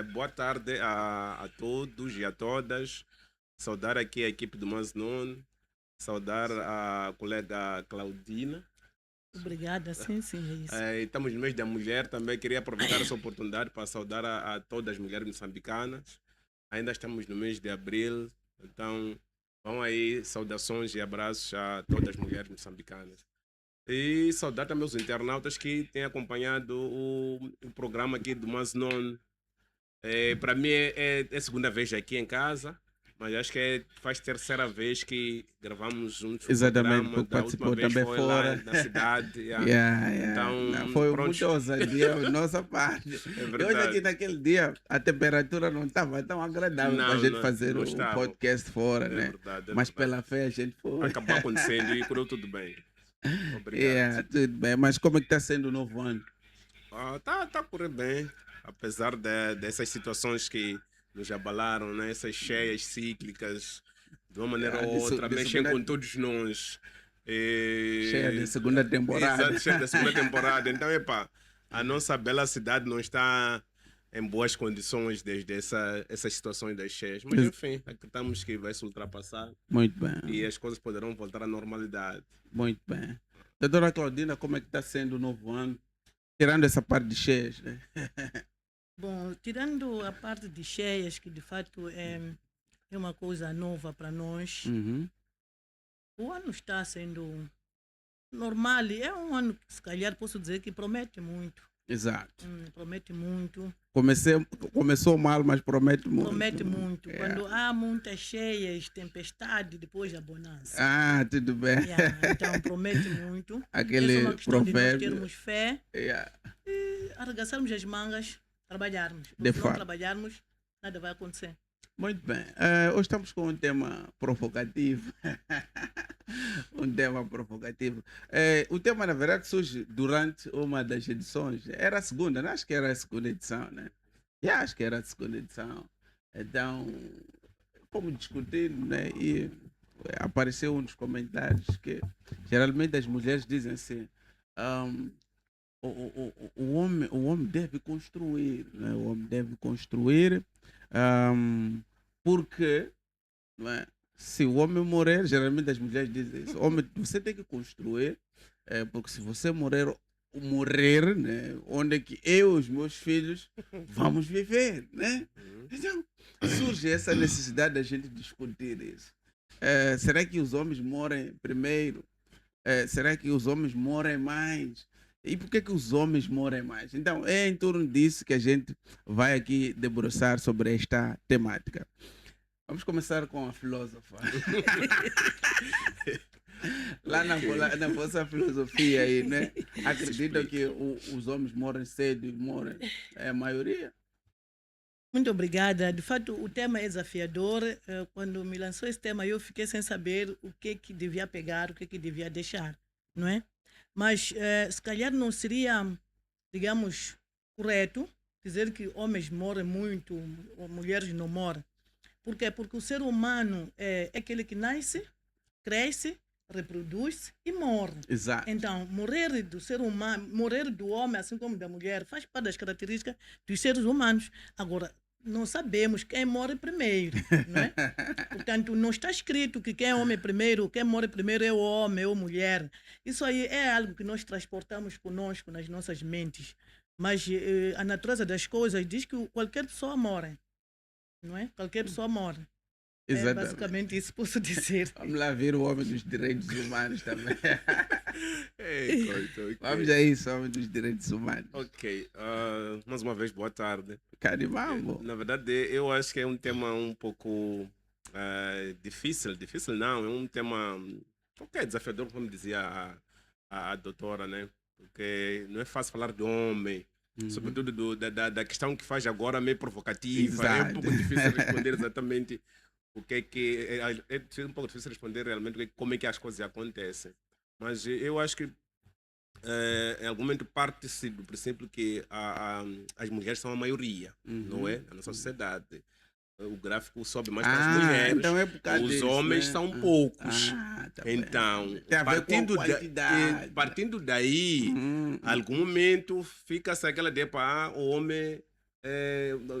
Boa tarde a todos e a todas. Saudar aqui a equipe do Maznon, saudar a colega Claudina. Obrigada, sim, sim, é isso. Estamos no mês da mulher, também queria aproveitar essa oportunidade para saudar a todas as mulheres moçambicanas. Ainda estamos no mês de abril, então vão aí saudações e abraços a todas as mulheres moçambicanas. E saudar também os internautas que têm acompanhado o programa aqui do Maznon. Para mim é a segunda vez aqui em casa, mas acho que faz terceira vez que gravamos juntos o Exatamente, programa. porque Da última participou vez também foi lá fora. na cidade. Yeah. Yeah. Então, Não, foi pronto. muita ousadia da nossa parte. É E hoje verdade. aqui naquele dia a temperatura não estava tão agradável para a gente fazer não o estava. podcast fora, É né? verdade, Mas verdade. pela fé a gente foi. Acabou acontecendo e correu tudo bem. Obrigado. Yeah, tudo bem. Mas como é que está sendo o novo ano? Tá a correr bem, apesar dessas situações que nos abalaram, né? Essas cheias cíclicas, de uma maneira ou outra, mexem com todos nós. Cheia de segunda temporada. Exato, cheia da segunda temporada. Então, a nossa bela cidade não está em boas condições desde essas situações das cheias. Mas, enfim, acreditamos que vai se ultrapassar. Muito bem. E as coisas poderão voltar à normalidade. Muito bem. Doutora Claudina, como é que está sendo o novo ano? Tirando essa parte de cheias, né? Bom, tirando a parte de cheias, que de fato é uma coisa nova para nós, o ano está sendo normal. É um ano que, se calhar, posso dizer que promete muito. Exato. Promete muito. Começou mal, mas promete muito. Promete muito. Quando há muitas cheias, tempestade, depois a bonança. Ah, tudo bem. Então, promete muito. Aquele é uma questão provérbio. de nós termos fé e arregaçarmos as mangas, trabalharmos. Porque se não trabalharmos, nada vai acontecer. Muito bem. Hoje estamos com um tema provocativo. Um tema provocativo. O tema, na verdade, surge durante uma das edições. Era a segunda, né? Acho que era a segunda edição, né? Acho que era a segunda edição. Então, como discutir, né? E apareceu um dos comentários que geralmente as mulheres dizem assim: o homem deve construir, né? O homem deve construir. Porque, não é? Se o homem morrer, geralmente as mulheres dizem isso: homem, você tem que construir, porque se você morrer, né? Onde é que eu e os meus filhos vamos viver, né? Então surge essa necessidade da gente discutir isso. Será que os homens morrem primeiro? Será que os homens morrem mais? E por que os homens morrem mais? Então, é em torno disso que a gente vai aqui debruçar sobre esta temática. Vamos começar com a filósofa. Lá na vossa filosofia aí, né? Acreditam que os homens morrem cedo e morrem a maioria? Muito obrigada. De fato, o tema é desafiador. Quando me lançou esse tema, eu fiquei sem saber o que devia pegar, o que devia deixar, não é? Mas, se calhar, não seria, digamos, correto dizer que homens morrem muito, ou mulheres não morrem. Por quê? Porque o ser humano é aquele que nasce, cresce, reproduz e morre. Exato. Então, morrer do ser humano, morrer do homem, assim como da mulher, faz parte das características dos seres humanos. Agora, não sabemos quem morre primeiro, não é? Portanto, não está escrito que quem é homem primeiro, quem morre primeiro é o homem ou a mulher. Isso aí é algo que nós transportamos conosco nas nossas mentes. Mas a natureza das coisas diz que qualquer pessoa morre, não é? Qualquer pessoa morre. Exatamente. É basicamente isso posso dizer. Vamos lá ver o homem dos direitos humanos também. Okay. Vamos a isso, homem dos direitos humanos. Ok. Mais uma vez, boa tarde. Carimambo. Na verdade, eu acho que é um tema um pouco difícil. Difícil não, é um tema desafiador, como dizia a doutora, né? Porque não é fácil falar de homem. Sobretudo da questão que faz agora meio provocativa. Exato. É um pouco difícil responder exatamente o que é que... É um pouco difícil responder realmente como é que as coisas acontecem. Mas eu acho que em algum momento parte-se do princípio que as mulheres são a maioria, não é? Na nossa sociedade. O gráfico sobe mais para as mulheres. Então é por causa os disso, homens né? são poucos. Tá então, tem a ver com a quantidade. Partindo daí, algum momento fica-se aquela ideia para o homem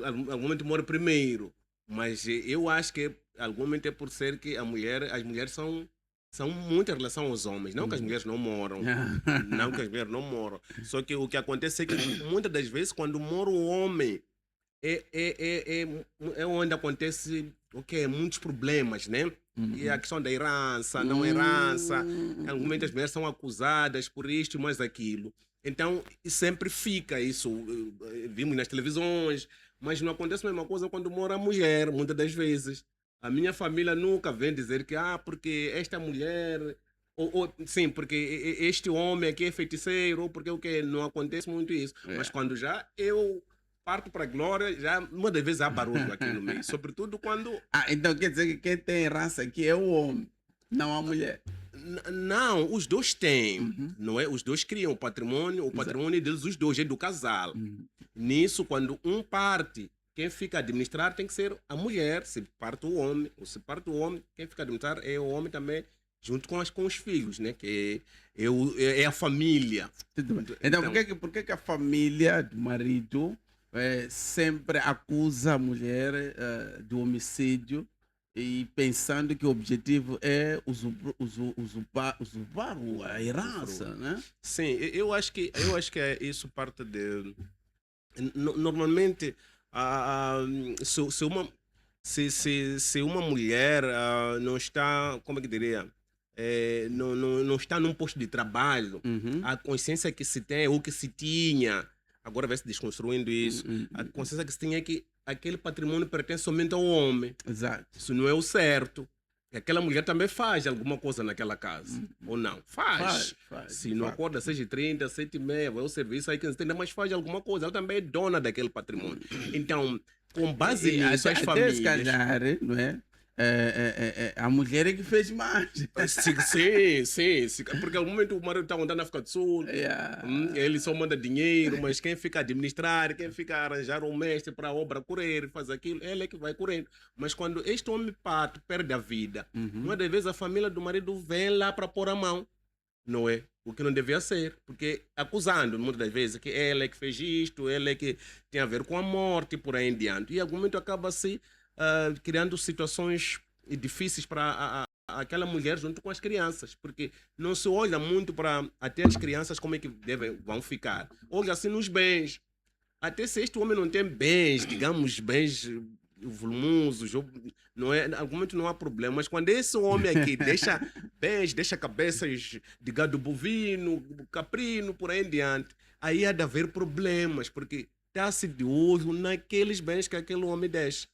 algum momento morre primeiro. Mas eu acho que algum momento é por ser que as mulheres são muito em relação aos homens. Não que as mulheres não moram. Não que as mulheres não moram. Só que o que acontece é que muitas das vezes quando mora o homem é onde acontece muitos problemas, né? E a questão da herança, não herança. Em algum momento as mulheres são acusadas por isto e mais aquilo. Então, sempre fica isso. Vimos nas televisões, mas não acontece a mesma coisa quando mora a mulher, muitas das vezes. A minha família nunca vem dizer que, porque esta mulher, sim, porque este homem aqui é feiticeiro, ou porque o que não acontece muito isso. Mas quando já eu parto para a glória, já uma das vezes há barulho aqui no meio. Sobretudo quando. Então quer dizer que quem tem raça aqui é o homem, não a mulher. Não, os dois têm, não é? Os dois criam o patrimônio deles, os dois, é do casal. Nisso, quando um parte, quem fica a administrar tem que ser a mulher, se parte o homem, ou se parte o homem, quem fica a administrar é o homem também, junto com os filhos, né? Que é a família. Então, por que a família do marido sempre acusa a mulher do homicídio? E pensando que o objetivo é usurpar a herança, né? Sim, eu acho que é isso parte de... Normalmente, se uma mulher não está, como é que diria, não está num posto de trabalho, a consciência que se tem, ou que se tinha, agora vai se desconstruindo isso, a consciência que se tinha é que aquele patrimônio pertence somente ao homem. Exato. Isso não é o certo. E aquela mulher também faz alguma coisa naquela casa. Ou não? Faz. Se não acorda às 6h30, 7h30, vai ao serviço, aí 15h30, mas faz alguma coisa. Ela também é dona daquele patrimônio. Então, com base nisso, as famílias... Se calhar, não é? A mulher é que fez mais. Sim. Porque ao momento o marido está andando na África do Sul, ele só manda dinheiro, mas quem fica a administrar, quem fica a arranjar um mestre para a obra correr, faz aquilo, ele é que vai correndo. Mas quando este homem pato perde a vida, uma das vezes a família do marido vem lá para pôr a mão, não é? O que não devia ser, porque acusando muitas das vezes que ela é que fez isto, ela é que tem a ver com a morte e por aí em diante. E em algum momento acaba-se criando situações difíceis para aquela mulher junto com as crianças, porque não se olha muito para até as crianças como é que vão ficar. Olha-se nos bens. Até se este homem não tem bens, digamos, bens volumosos, não é, em algum momento não há problema, mas quando esse homem aqui deixa bens, deixa cabeças de gado bovino, caprino, por aí em diante, aí há de haver problemas, porque está-se de olho naqueles bens que aquele homem deixa.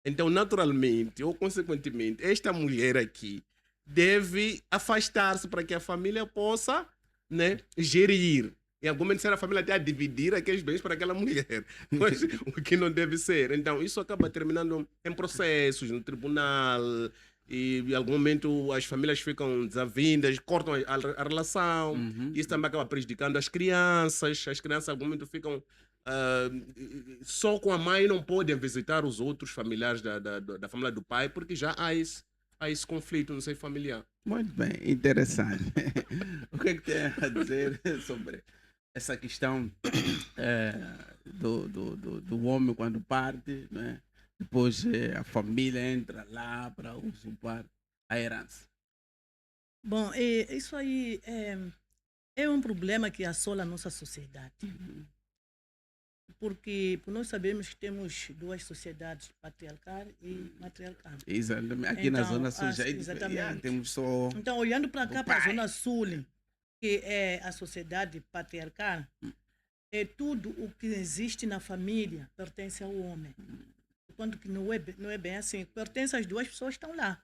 Então, naturalmente, ou consequentemente, esta mulher aqui deve afastar-se para que a família possa, né, gerir. Em algum momento, a família até a dividir aqueles bens para aquela mulher, mas o que não deve ser. Então, isso acaba terminando em processos no tribunal, e em algum momento as famílias ficam desavindas, cortam a relação. Isso também acaba prejudicando as crianças em algum momento ficam só com a mãe, não podem visitar os outros familiares da família do pai, porque já há esse conflito no seio familiar. Muito bem, interessante. O que é que tem a dizer sobre essa questão do homem quando parte, né? Depois a família entra lá para usurpar a herança? Bom, isso aí é um problema que assola a nossa sociedade. Porque nós sabemos que temos duas sociedades, patriarcal e matriarcal. Exatamente. Aqui na Zona Sul já temos só... Então, olhando para cá, para a Zona Sul, que é a sociedade patriarcal, tudo o que existe na família pertence ao homem. Quando que não é bem assim, pertence às duas pessoas que estão lá.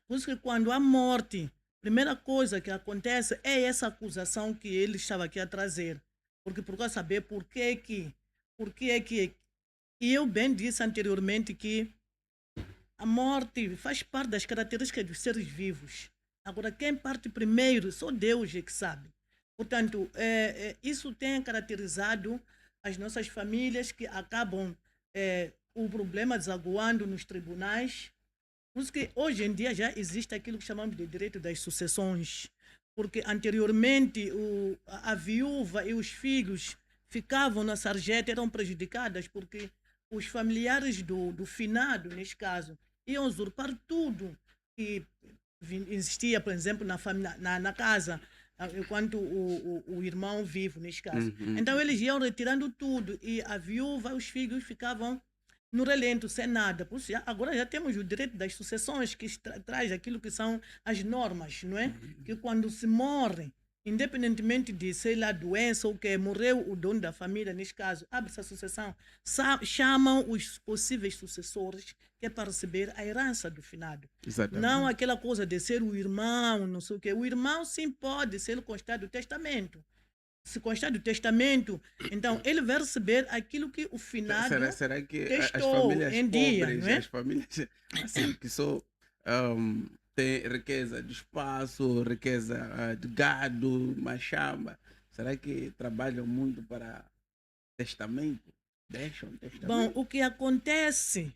Por isso que quando há morte, a primeira coisa que acontece é essa acusação que ele estava aqui a trazer. Porque procura saber por que é que... E eu bem disse anteriormente que a morte faz parte das características dos seres vivos. Agora, quem parte primeiro, só Deus é que sabe. Portanto, isso tem caracterizado as nossas famílias que acabam o problema desaguando nos tribunais. Por isso que hoje em dia já existe aquilo que chamamos de direito das sucessões. Porque anteriormente a viúva e os filhos ficavam na sarjeta eram prejudicadas porque os familiares do finado, neste caso, iam usurpar tudo que existia, por exemplo, na casa, enquanto o irmão vivo, neste caso. Então, eles iam retirando tudo e a viúva, os filhos ficavam no relento, sem nada. Por isso, agora já temos o direito das sucessões, que traz aquilo que são as normas, não é? Que quando se morre, independentemente de, sei lá, doença ou que morreu o dono da família, neste caso, abre-se a sucessão, chamam os possíveis sucessores, que é para receber a herança do finado. Exatamente. Não aquela coisa de ser o irmão, não sei o quê. O irmão sim pode ser constado o testamento. Se constar do testamento, então ele vai receber aquilo que o finado será que as testou famílias em dia, pobres, não é? as famílias assim, que só têm riqueza de espaço, riqueza de gado, machamba, será que trabalham muito para testamento? Deixam testamento? Bom, o que acontece,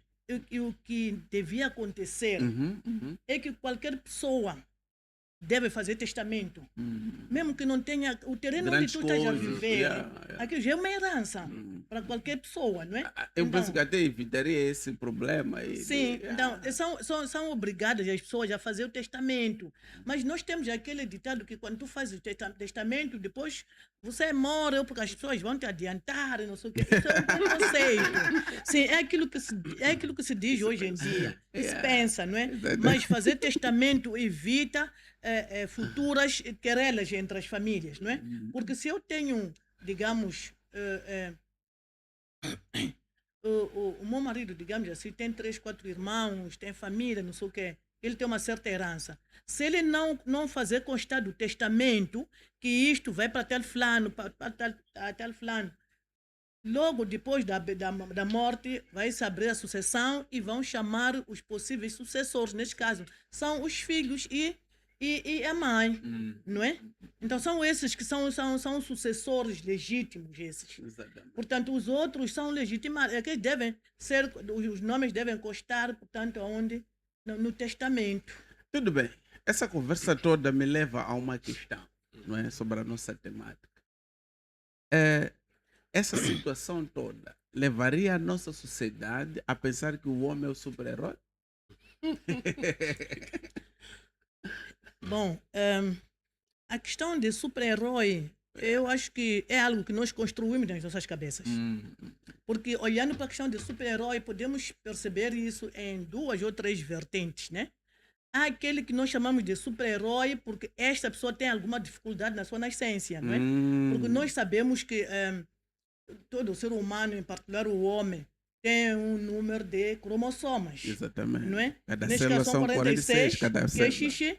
e o que devia acontecer, é que qualquer pessoa deve fazer testamento. Mesmo que não tenha o terreno Grandes onde tu estás a coisas, viver, yeah. aquilo já é uma herança para qualquer pessoa, não é? Eu Então, penso que até evitaria esse problema. sim, então são obrigadas as pessoas a fazer o testamento. Mas nós temos aquele ditado que quando tu fazes o testamento, depois você morre, porque as pessoas vão te adiantar, não sei o quê. Isso é um preconceito. Sim, é aquilo que se diz hoje em dia. Que se pensa, não é? Mas fazer testamento evita futuras querelas entre as famílias, não é? Porque se eu tenho, digamos, o meu marido, digamos assim, tem 3, 4 irmãos, tem família, não sei o quê, ele tem uma certa herança. Se ele não fazer constar do testamento que isto vai para tal fulano, para tal fulano, logo depois da morte vai-se abrir a sucessão e vão chamar os possíveis sucessores. Neste caso, são os filhos e a mãe, não é? Então são esses que são sucessores legítimos, esses. Exatamente. Portanto, os outros são legitimados, é que devem ser, os nomes devem constar, portanto, onde? No testamento. Tudo bem. Essa conversa toda me leva a uma questão, não é? Sobre a nossa temática. Essa situação toda levaria a nossa sociedade a pensar que o homem é o super-herói? Bom, a questão de super-herói, eu acho que é algo que nós construímos nas nossas cabeças. Porque olhando para a questão de super-herói, podemos perceber isso em 2 ou 3 vertentes, né? Há aquele que nós chamamos de super-herói porque esta pessoa tem alguma dificuldade na sua nascença, não é? Porque nós sabemos que todo ser humano, em particular o homem, tem um número de cromossomas. Exatamente. Não é? Cada Neste célula caso são 46, que cada é célula. XY.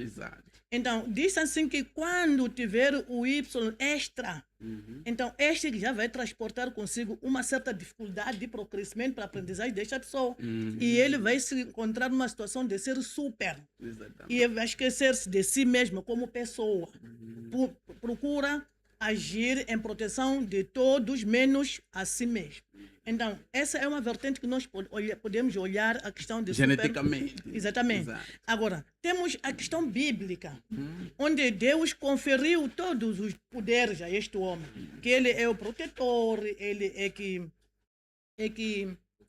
Exato. Então, diz assim que quando tiver o Y extra, então este já vai transportar consigo uma certa dificuldade de crescimento para a aprendizagem desta pessoa. E ele vai se encontrar numa situação de ser super. Exatamente. E vai esquecer-se de si mesmo como pessoa. Procura agir em proteção de todos, menos a si mesmo. Então, essa é uma vertente que nós podemos olhar a questão de geneticamente. Exatamente. Exato. Agora, temos a questão bíblica, onde Deus conferiu todos os poderes a este homem, que ele é o protetor, ele é que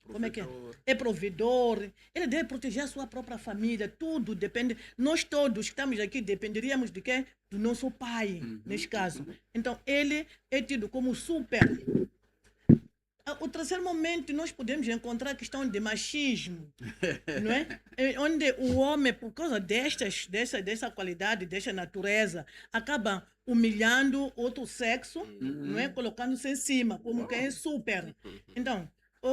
como é que é? É provedor, ele deve proteger a sua própria família, tudo depende. Nós todos que estamos aqui dependeríamos de quem? Do nosso pai, neste caso. Então, ele é tido como super. O terceiro momento, nós podemos encontrar a questão de machismo, não é? Onde o homem, por causa dessa qualidade, dessa natureza, acaba humilhando outro sexo, não é? Colocando-se em cima, como quem é super. Então,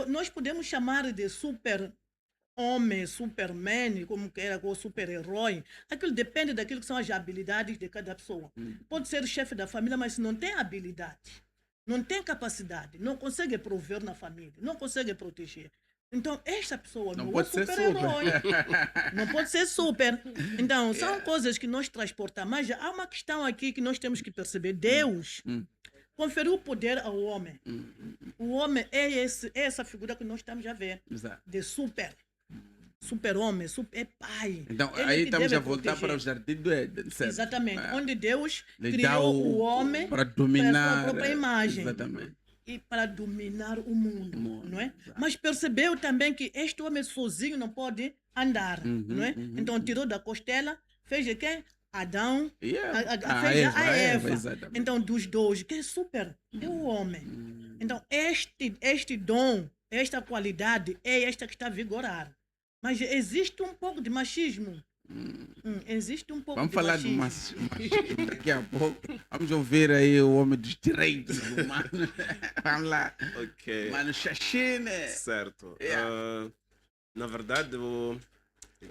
nós podemos chamar de super-homem, superman, como queira, ou super-herói. Aquilo depende daquilo que são as habilidades de cada pessoa. Pode ser o chefe da família, mas se não tem habilidade, não tem capacidade, não consegue prover na família, não consegue proteger. Então, esta pessoa não é super-herói. Não pode ser super. Então, são coisas que nós transportamos. Mas há uma questão aqui que nós temos que perceber. Deus conferiu poder ao homem. O homem é essa figura que nós estamos a ver. Exato. De super. super-homem, é pai. Então, Ele aí que estamos deve a voltar proteger. para o jardim do Éden, certo? Exatamente, É. onde Deus Lhe dá criou o homem para para a dominar. sua própria imagem. Exatamente. E para dominar o mundo, O mundo, não é? exato. Mas percebeu também que este homem sozinho não pode andar, não é? Então tirou da costela, fez de quem? Adão, E Eva. fez a Eva. Exatamente. Então dos dois, que é super, é o homem. Então este dom, esta qualidade é esta que está a vigorar. Mas existe um pouco de machismo. Existe um pouco Vamos de falar de machismo. machismo daqui a pouco. Vamos ouvir aí o homem dos direitos humanos. Vamos lá. Ok. Mano Xaxine. Certo. Yeah. Na verdade,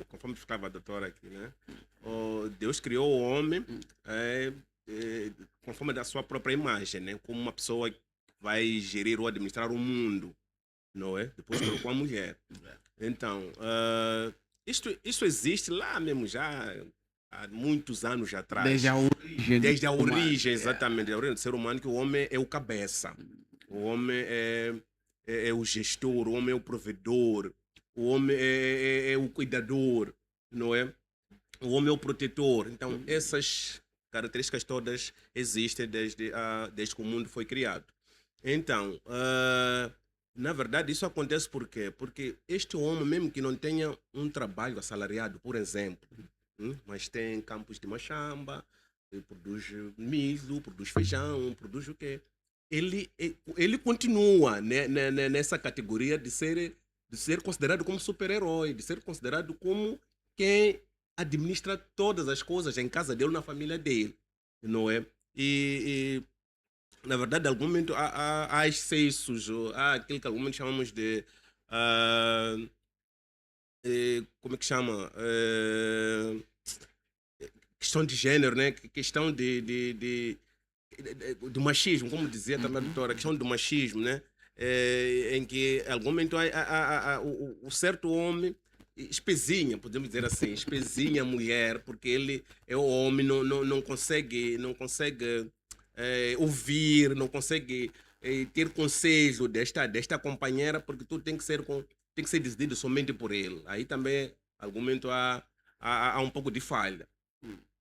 conforme explicava a doutora aqui, né? Deus criou o homem conforme da sua própria imagem, né? Como uma pessoa que vai gerir ou administrar o mundo, não é? Depois colocou a mulher. Então, isto existe lá mesmo já há muitos anos atrás. Desde a origem. Desde a do humano. origem, exatamente. A origem do ser humano, que o homem é o cabeça. O homem é o gestor, o homem é o provedor, o homem é o cuidador, não é? O homem é o protetor. Então, essas características todas existem desde que o mundo foi criado. Então, na verdade, isso acontece por quê? Porque este homem, mesmo que não tenha um trabalho assalariado, por exemplo, mas tem campos de machamba, produz milho, produz feijão, produz o quê? Ele continua nessa categoria de ser considerado como super-herói, de ser considerado como quem administra todas as coisas em casa dele, na família dele, não é? E na verdade, em algum momento há excessos, há aquilo que em algum momento chamamos de como é que chama? Questão de gênero, né? Questão do machismo, como dizia também a doutora, a questão do machismo, né? Em que em algum momento o certo homem espezinha, podemos dizer assim, espezinha a mulher, porque ele é o homem, não consegue ouvir, não consegue ter conselho desta companheira, porque tudo tem que ser decidido somente por ele. Aí também, em algum momento, há um pouco de falha.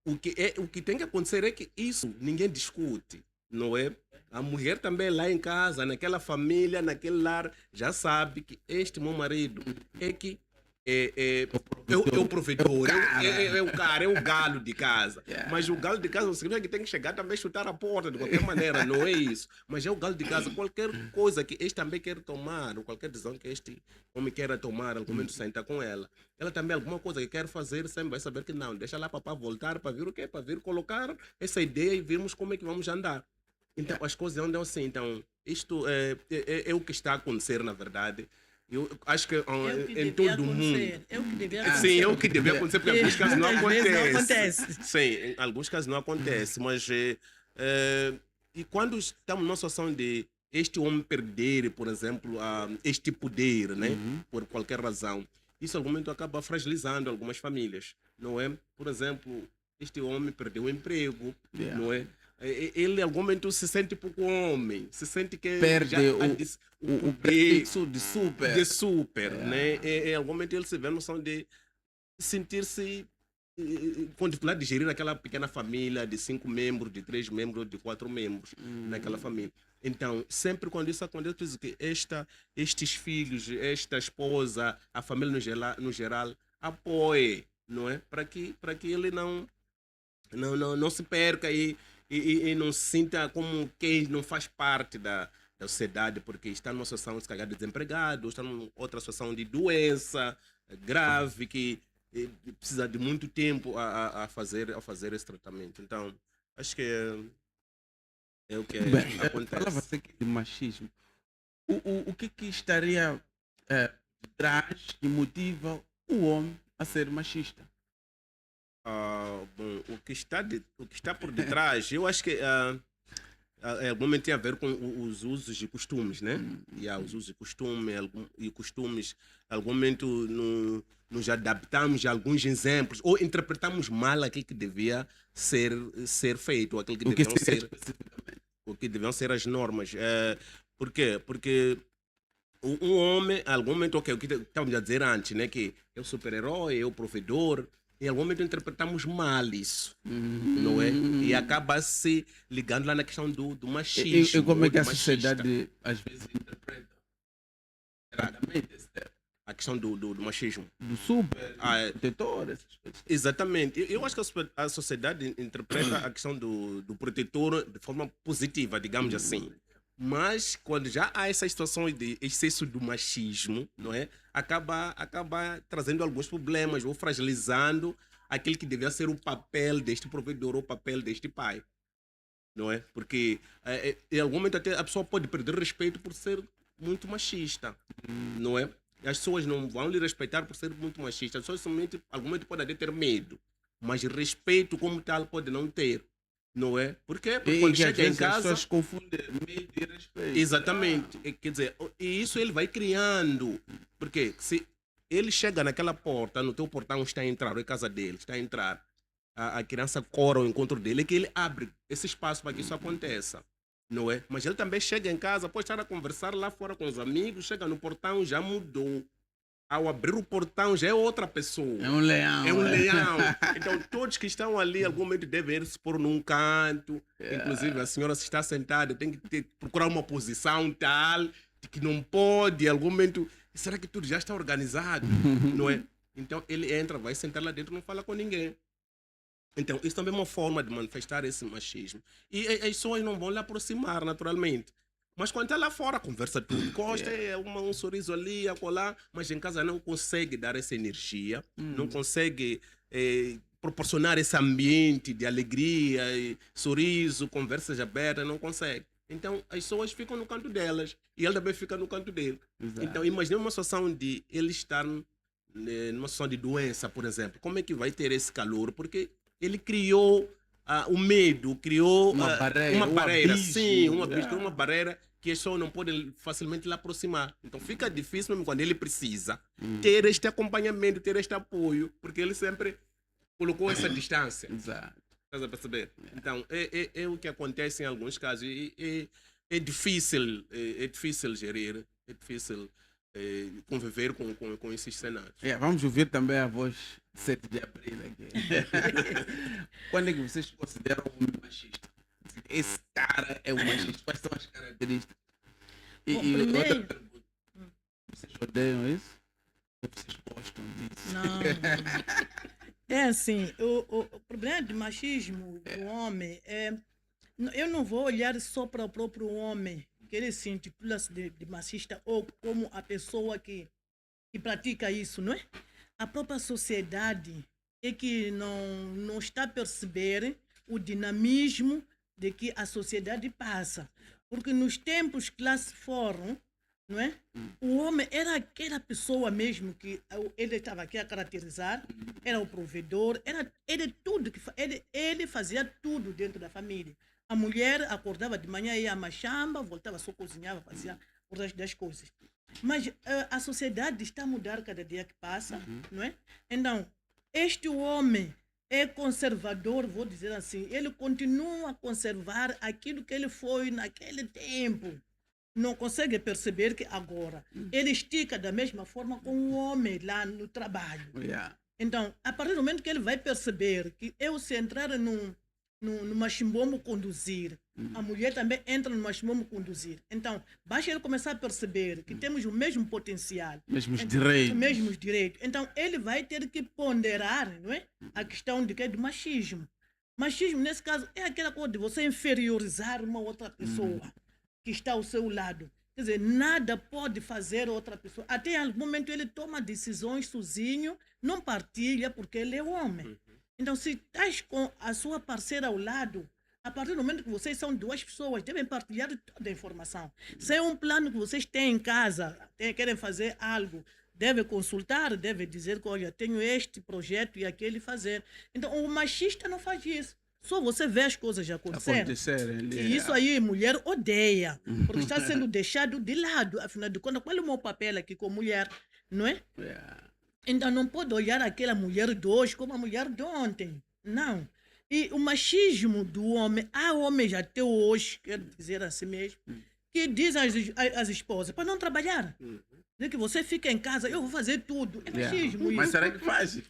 O que tem que acontecer é que isso ninguém discute, não é? A mulher também lá em casa, naquela família, naquele lar, já sabe que este meu marido é que é o provedor, é o cara, é o galo de casa. Yeah. Mas o galo de casa não significa que tem que chegar também chutar a porta de qualquer maneira, não é isso. Mas é o galo de casa, qualquer coisa que este também quer tomar, ou qualquer decisão que este homem queira tomar, algum momento senta com ela. Ela também, alguma coisa que quer fazer, sempre vai saber que não, deixa lá para voltar, para vir o quê? Para vir colocar essa ideia e vermos como é que vamos andar. Então, as coisas andam assim. Então, isto é o que está a acontecer, na verdade. Eu acho que em todo o mundo. É o que devia acontecer. Sim, é o que devia acontecer, porque em alguns casos não Às vezes não acontece. acontece. Sim, em alguns casos não acontece, mas e quando estamos numa situação de este homem perder, por exemplo, este poder, né, por qualquer razão, isso em algum momento acaba fragilizando algumas famílias, não é? Por exemplo, este homem perdeu o emprego, não é? Ele em algum momento se sente pouco homem, se sente que perde o prefixo de super. Né? Em algum momento ele se vê a noção de sentir-se com dificuldade de gerir aquela pequena família de 5 membros, de 3 membros, de 4 membros naquela família. Então, sempre quando isso acontece, eu digo que estes filhos, esta esposa, a família no geral apoie, não é? Para que ele não se perca e não se sinta como quem não faz parte da sociedade, porque está numa situação se calhar de desempregado, está numa outra situação de doença grave que precisa de muito tempo a fazer esse tratamento. Então, acho que é o que acontece. Falava-se aqui de machismo. O que estaria por trás que motiva o homem a ser machista? Bom, o que está por detrás, eu acho que algum tem a ver com os usos e costumes, né? Os usos e costumes, em algum momento nos adaptamos a alguns exemplos ou interpretamos mal aquilo que devia ser feito, aquilo que deviam ser as normas. Por quê? Porque um homem, em algum momento, okay, o que estávamos a dizer antes, né? Que é o super-herói, é o provedor. Em algum momento interpretamos mal isso, não é? E acaba se ligando lá na questão do machismo. E como é que ou a do machista. sociedade às vezes interpreta erradamente esse termo? A questão do machismo. Do super, Ah, do protetor, essas coisas. Exatamente. Eu acho que a sociedade interpreta a questão do protetor de forma positiva, digamos assim. Mas quando já há essa situação de excesso do machismo, não é? Acaba trazendo alguns problemas ou fragilizando aquele que devia ser o papel deste provedor ou o papel deste pai, não é? Porque em algum momento até a pessoa pode perder respeito por ser muito machista, não é? As pessoas não vão lhe respeitar por ser muito machista. As pessoas somente, em algum momento pode até ter medo, mas respeito como tal pode não ter, não é? Porque quando que às chega em vezes as casa... pessoas confundem medo e respeito. Exatamente. Quer dizer, e isso ele vai criando. Porque se ele chega naquela porta, no teu portão está a entrar, ou é casa dele, está a entrar, a criança corre ao encontro dele, é que ele abre esse espaço para que isso aconteça. Não é? Mas ele também chega em casa, pode estar a conversar lá fora com os amigos, chega no portão, já mudou. Ao abrir o portão, já é outra pessoa. É um leão. É um leão. Então, todos que estão ali, em algum momento, devem ir se pôr num canto. Inclusive, a senhora, se está sentada, tem que procurar uma posição tal, de que não pode, em algum momento. Será que tudo já está organizado? Não é? Então, ele entra, vai sentar lá dentro, não fala com ninguém. Então, isso também é uma forma de manifestar esse machismo. E as pessoas não vão lhe aproximar, naturalmente. Mas quando está lá fora, conversa tudo, gosta, um sorriso ali, acolá, mas em casa não consegue dar essa energia, não consegue proporcionar esse ambiente de alegria, sorriso, conversas abertas, não consegue. Então, as pessoas ficam no canto delas e ele também fica no canto dele. Exato. Então, imagine uma situação de ele estar numa situação de doença, por exemplo. Como é que vai ter esse calor? Porque ele criou o medo, criou uma barreira, uma barreira, abismo, sim, uma barreira que as pessoas não podem facilmente lhe aproximar. Então fica difícil mesmo quando ele precisa ter este acompanhamento, ter este apoio, porque ele sempre colocou essa distância. Exato. Estás a perceber? Então é o que acontece em alguns casos e é difícil gerir, é difícil conviver com esses cenários. Vamos ouvir também a voz de 7 de abril aqui. Quando é que vocês consideram um homem machista? Esse cara é um machista. Quais são as características? Bom, E outra primeiro... pergunta. Vocês odeiam isso? Ou vocês gostam disso? Não. É assim, o problema de machismo do homem é... Eu não vou olhar só para o próprio homem, que ele se intitula de machista, ou como a pessoa que pratica isso, não é? A própria sociedade é que não está a perceber o dinamismo de que a sociedade passa. Porque nos tempos que lá se foram, não é? O homem era aquela pessoa mesmo que ele estava aqui a caracterizar, era o provedor, era tudo que ele fazia tudo dentro da família. A mulher acordava de manhã, ia à machamba, voltava, só cozinhava, fazia o resto das coisas. Mas a sociedade está a mudar cada dia que passa, não é? Então, este homem é conservador, vou dizer assim, ele continua a conservar aquilo que ele foi naquele tempo. Não consegue perceber que agora ele estica da mesma forma com o homem lá no trabalho. Então, a partir do momento que ele vai perceber que se entrar no machimbombo conduzir, a mulher também entra no machimbombo conduzir. Então, basta ele começar a perceber que temos o mesmo potencial. Mesmos direitos. Então, ele vai ter que ponderar, não é? A questão do machismo. Machismo, nesse caso, é aquela coisa de você inferiorizar uma outra pessoa que está ao seu lado. Quer dizer, nada pode fazer outra pessoa. Até em algum momento ele toma decisões sozinho, não partilha porque ele é homem. Então, se estás com a sua parceira ao lado, a partir do momento que vocês são duas pessoas, devem partilhar toda a informação. Se é um plano que vocês têm em casa, querem fazer algo, devem consultar, devem dizer que, olha, tenho este projeto e aquele fazer. Então, o machista não faz isso. Só você vê as coisas acontecendo. E isso aí, mulher odeia, porque está sendo deixado de lado. Afinal de contas, qual é o meu papel aqui com mulher, não é? Então não pode olhar aquela mulher de hoje como a mulher de ontem. Não. E o machismo do homem, há homens até hoje, quero dizer assim mesmo, que dizem às esposas para não trabalhar. Dizer que você fica em casa, eu vou fazer tudo. É machismo Mas isso. será que faz? Sim,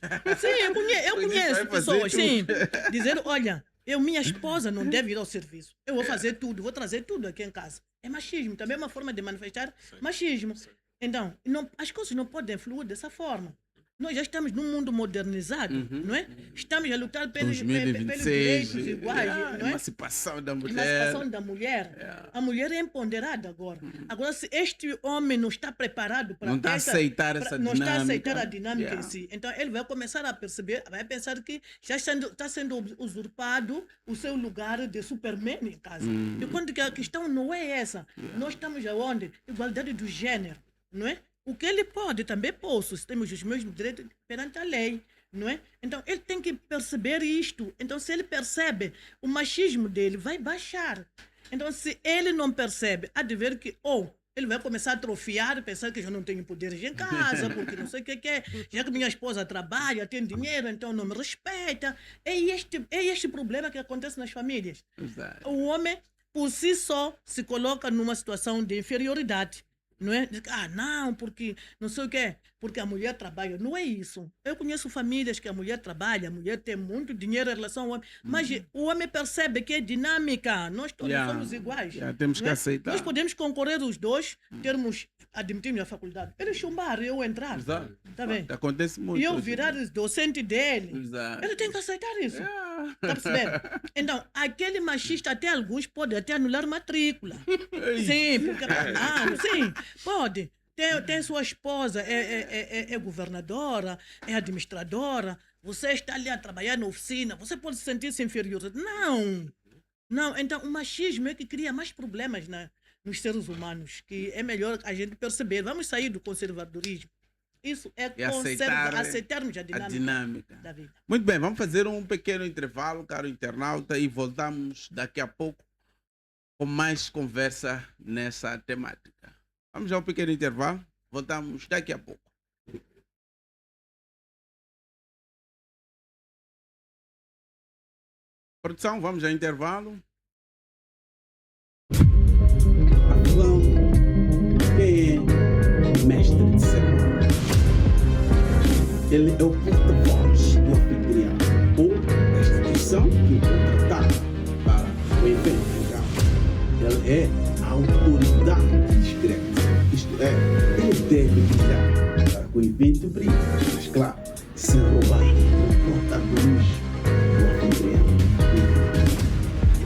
eu conheço pessoas, sim. Dizer, olha, minha esposa não deve ir ao serviço. Eu vou fazer tudo, vou trazer tudo aqui em casa. É machismo, também é uma forma de manifestar machismo. Então, as coisas não podem fluir dessa forma. Nós já estamos num mundo modernizado, não é? Estamos a lutar pelos 2026, direitos iguais, não é? emancipação da mulher. Emancipação da mulher. A mulher é empoderada agora. Agora, se este homem não está preparado para não está a aceitar essa dinâmica. Não está a aceitar a dinâmica em si. Então, ele vai começar a perceber, vai pensar que já está sendo usurpado o seu lugar de Superman em casa. E quando que a questão não é essa, nós estamos aonde? Igualdade do gênero, não é? O que ele pode, também posso, se temos os mesmos direitos perante a lei, não é? Então, ele tem que perceber isto. Então, se ele percebe, o machismo dele vai baixar. Então, se ele não percebe, há de ver que, ele vai começar a atrofiar, pensar que eu não tenho poderes em casa, porque não sei o que é, já que minha esposa trabalha, tem dinheiro, então não me respeita. É este problema que acontece nas famílias. Exato. O homem, por si só, se coloca numa situação de inferioridade. Não é? Diz, não, porque não sei o que é, porque a mulher trabalha. Não é isso. Eu conheço famílias que a mulher trabalha, a mulher tem muito dinheiro em relação ao homem, mas o homem percebe que é dinâmica. Nós todos somos iguais. Temos que aceitar. Nós podemos concorrer os dois, admitirmos a faculdade. Ele chumbar, eu entrar. Exato. Tá bem? Acontece muito. E eu virar docente dele. Exato. Ele tem que aceitar isso. Tá percebendo? Então, aquele machista, até alguns podem até anular matrícula. Sim, porque sim, pode. Tem sua esposa, é governadora, é administradora, você está ali a trabalhar na oficina, você pode se sentir-se inferior. Não. Então, o machismo é que cria mais problemas nos seres humanos, que é melhor a gente perceber. Vamos sair do conservadorismo. Isso é aceitarmos a dinâmica da vida. Muito bem, vamos fazer um pequeno intervalo, caro internauta, e voltamos daqui a pouco com mais conversa nessa temática. Vamos a um pequeno intervalo, voltamos daqui a pouco. Produção, vamos ao intervalo. Afinal, quem é mestre de cerimônia? Ele é o porta-voz do anfitrião ou da instituição que o contrataram para o evento legal. Ele é a autoridade discreta, isto é, ele deve brilhar para que o evento brilhe, mas claro, sem roubar o protagonismo do anfitrião.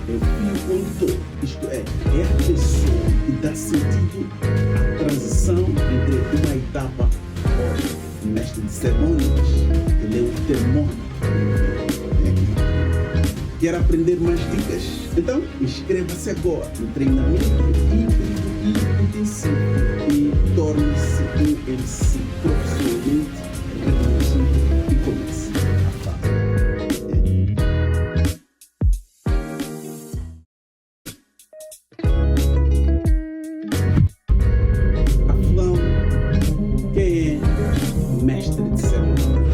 É o fio condutor, isto é a pessoa que dá sentido à transição entre uma etapa ou mestre de cerimônias. Ele é o termômetro. Quer aprender mais dicas? Então inscreva-se agora no treinamento híbrido e intensivo e torne-se um MC profissionalmente reconhecido e comece a fazer. Afinal, quem é mestre de cerimônia?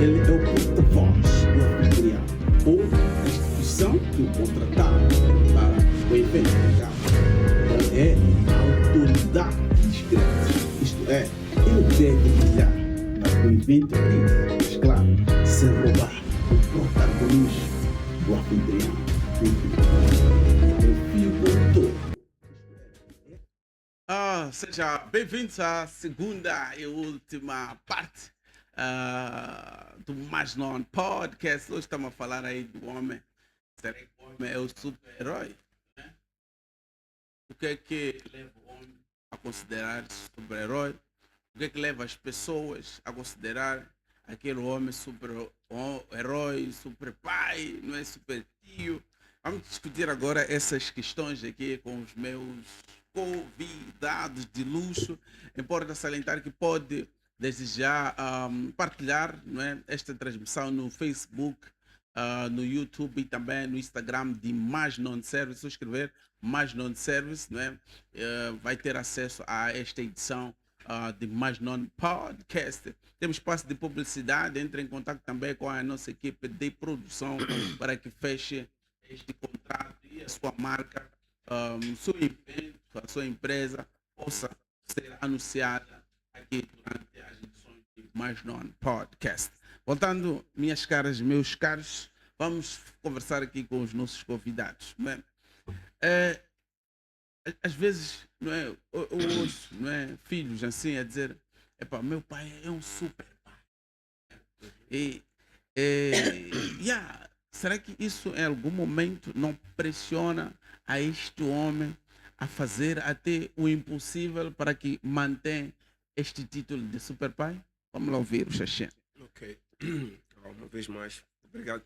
Ele é o porta-voz do anfitrião ou da instituição que o contrataram para o evento legal. Ele é a autoridade discreta, isto é, ele deve brilhar para que o evento brilhe, mas claro, sem roubar o protagonismo do anfitrião. É o fio condutor. Seja bem-vindos à segunda e última parte do Mais Non Podcast. Hoje estamos a falar aí do homem. Será que o homem é o super-herói? Né? O que é que leva o homem a considerar-se super-herói? O que é que leva as pessoas a considerar aquele homem super-herói, super-pai, não é super-tio? Vamos discutir agora essas questões aqui com os meus convidados de luxo. Importa salientar que pode desejar partilhar, não é, esta transmissão no Facebook, no YouTube e também no Instagram de Mais Non Service. Escrever Mais Non Service, não é? Vai ter acesso a esta edição de Mais Non Podcast. Temos espaço de publicidade. Entre em contato também com a nossa equipe de produção para que feche este contrato e a sua marca seu evento, a sua empresa possa ser anunciada aqui durante as edições de Mais Non Podcast. Voltando, minhas caras, meus caros, vamos conversar aqui com os nossos convidados. Não é? Às vezes, não é, eu ouço, não é, filhos assim a dizer: epá, meu pai é um super pai. E, será que isso em algum momento não pressiona a este homem a fazer até o impossível para que mantenha este título de super pai? Vamos lá ouvir o Xaxé. Ok. Uma vez mais. Obrigado.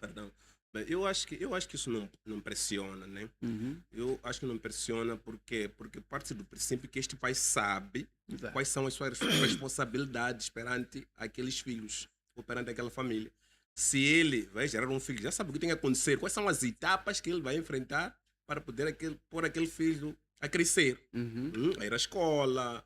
Perdão. Bem, eu acho que isso não pressiona, né? Eu acho que não pressiona porque parte do princípio que este pai sabe Exato. quais são as suas responsabilidades perante aqueles filhos ou perante aquela família. Se ele vai gerar um filho, já sabe o que tem que acontecer, quais são as etapas que ele vai enfrentar para poder pôr aquele filho a crescer. A ir à escola,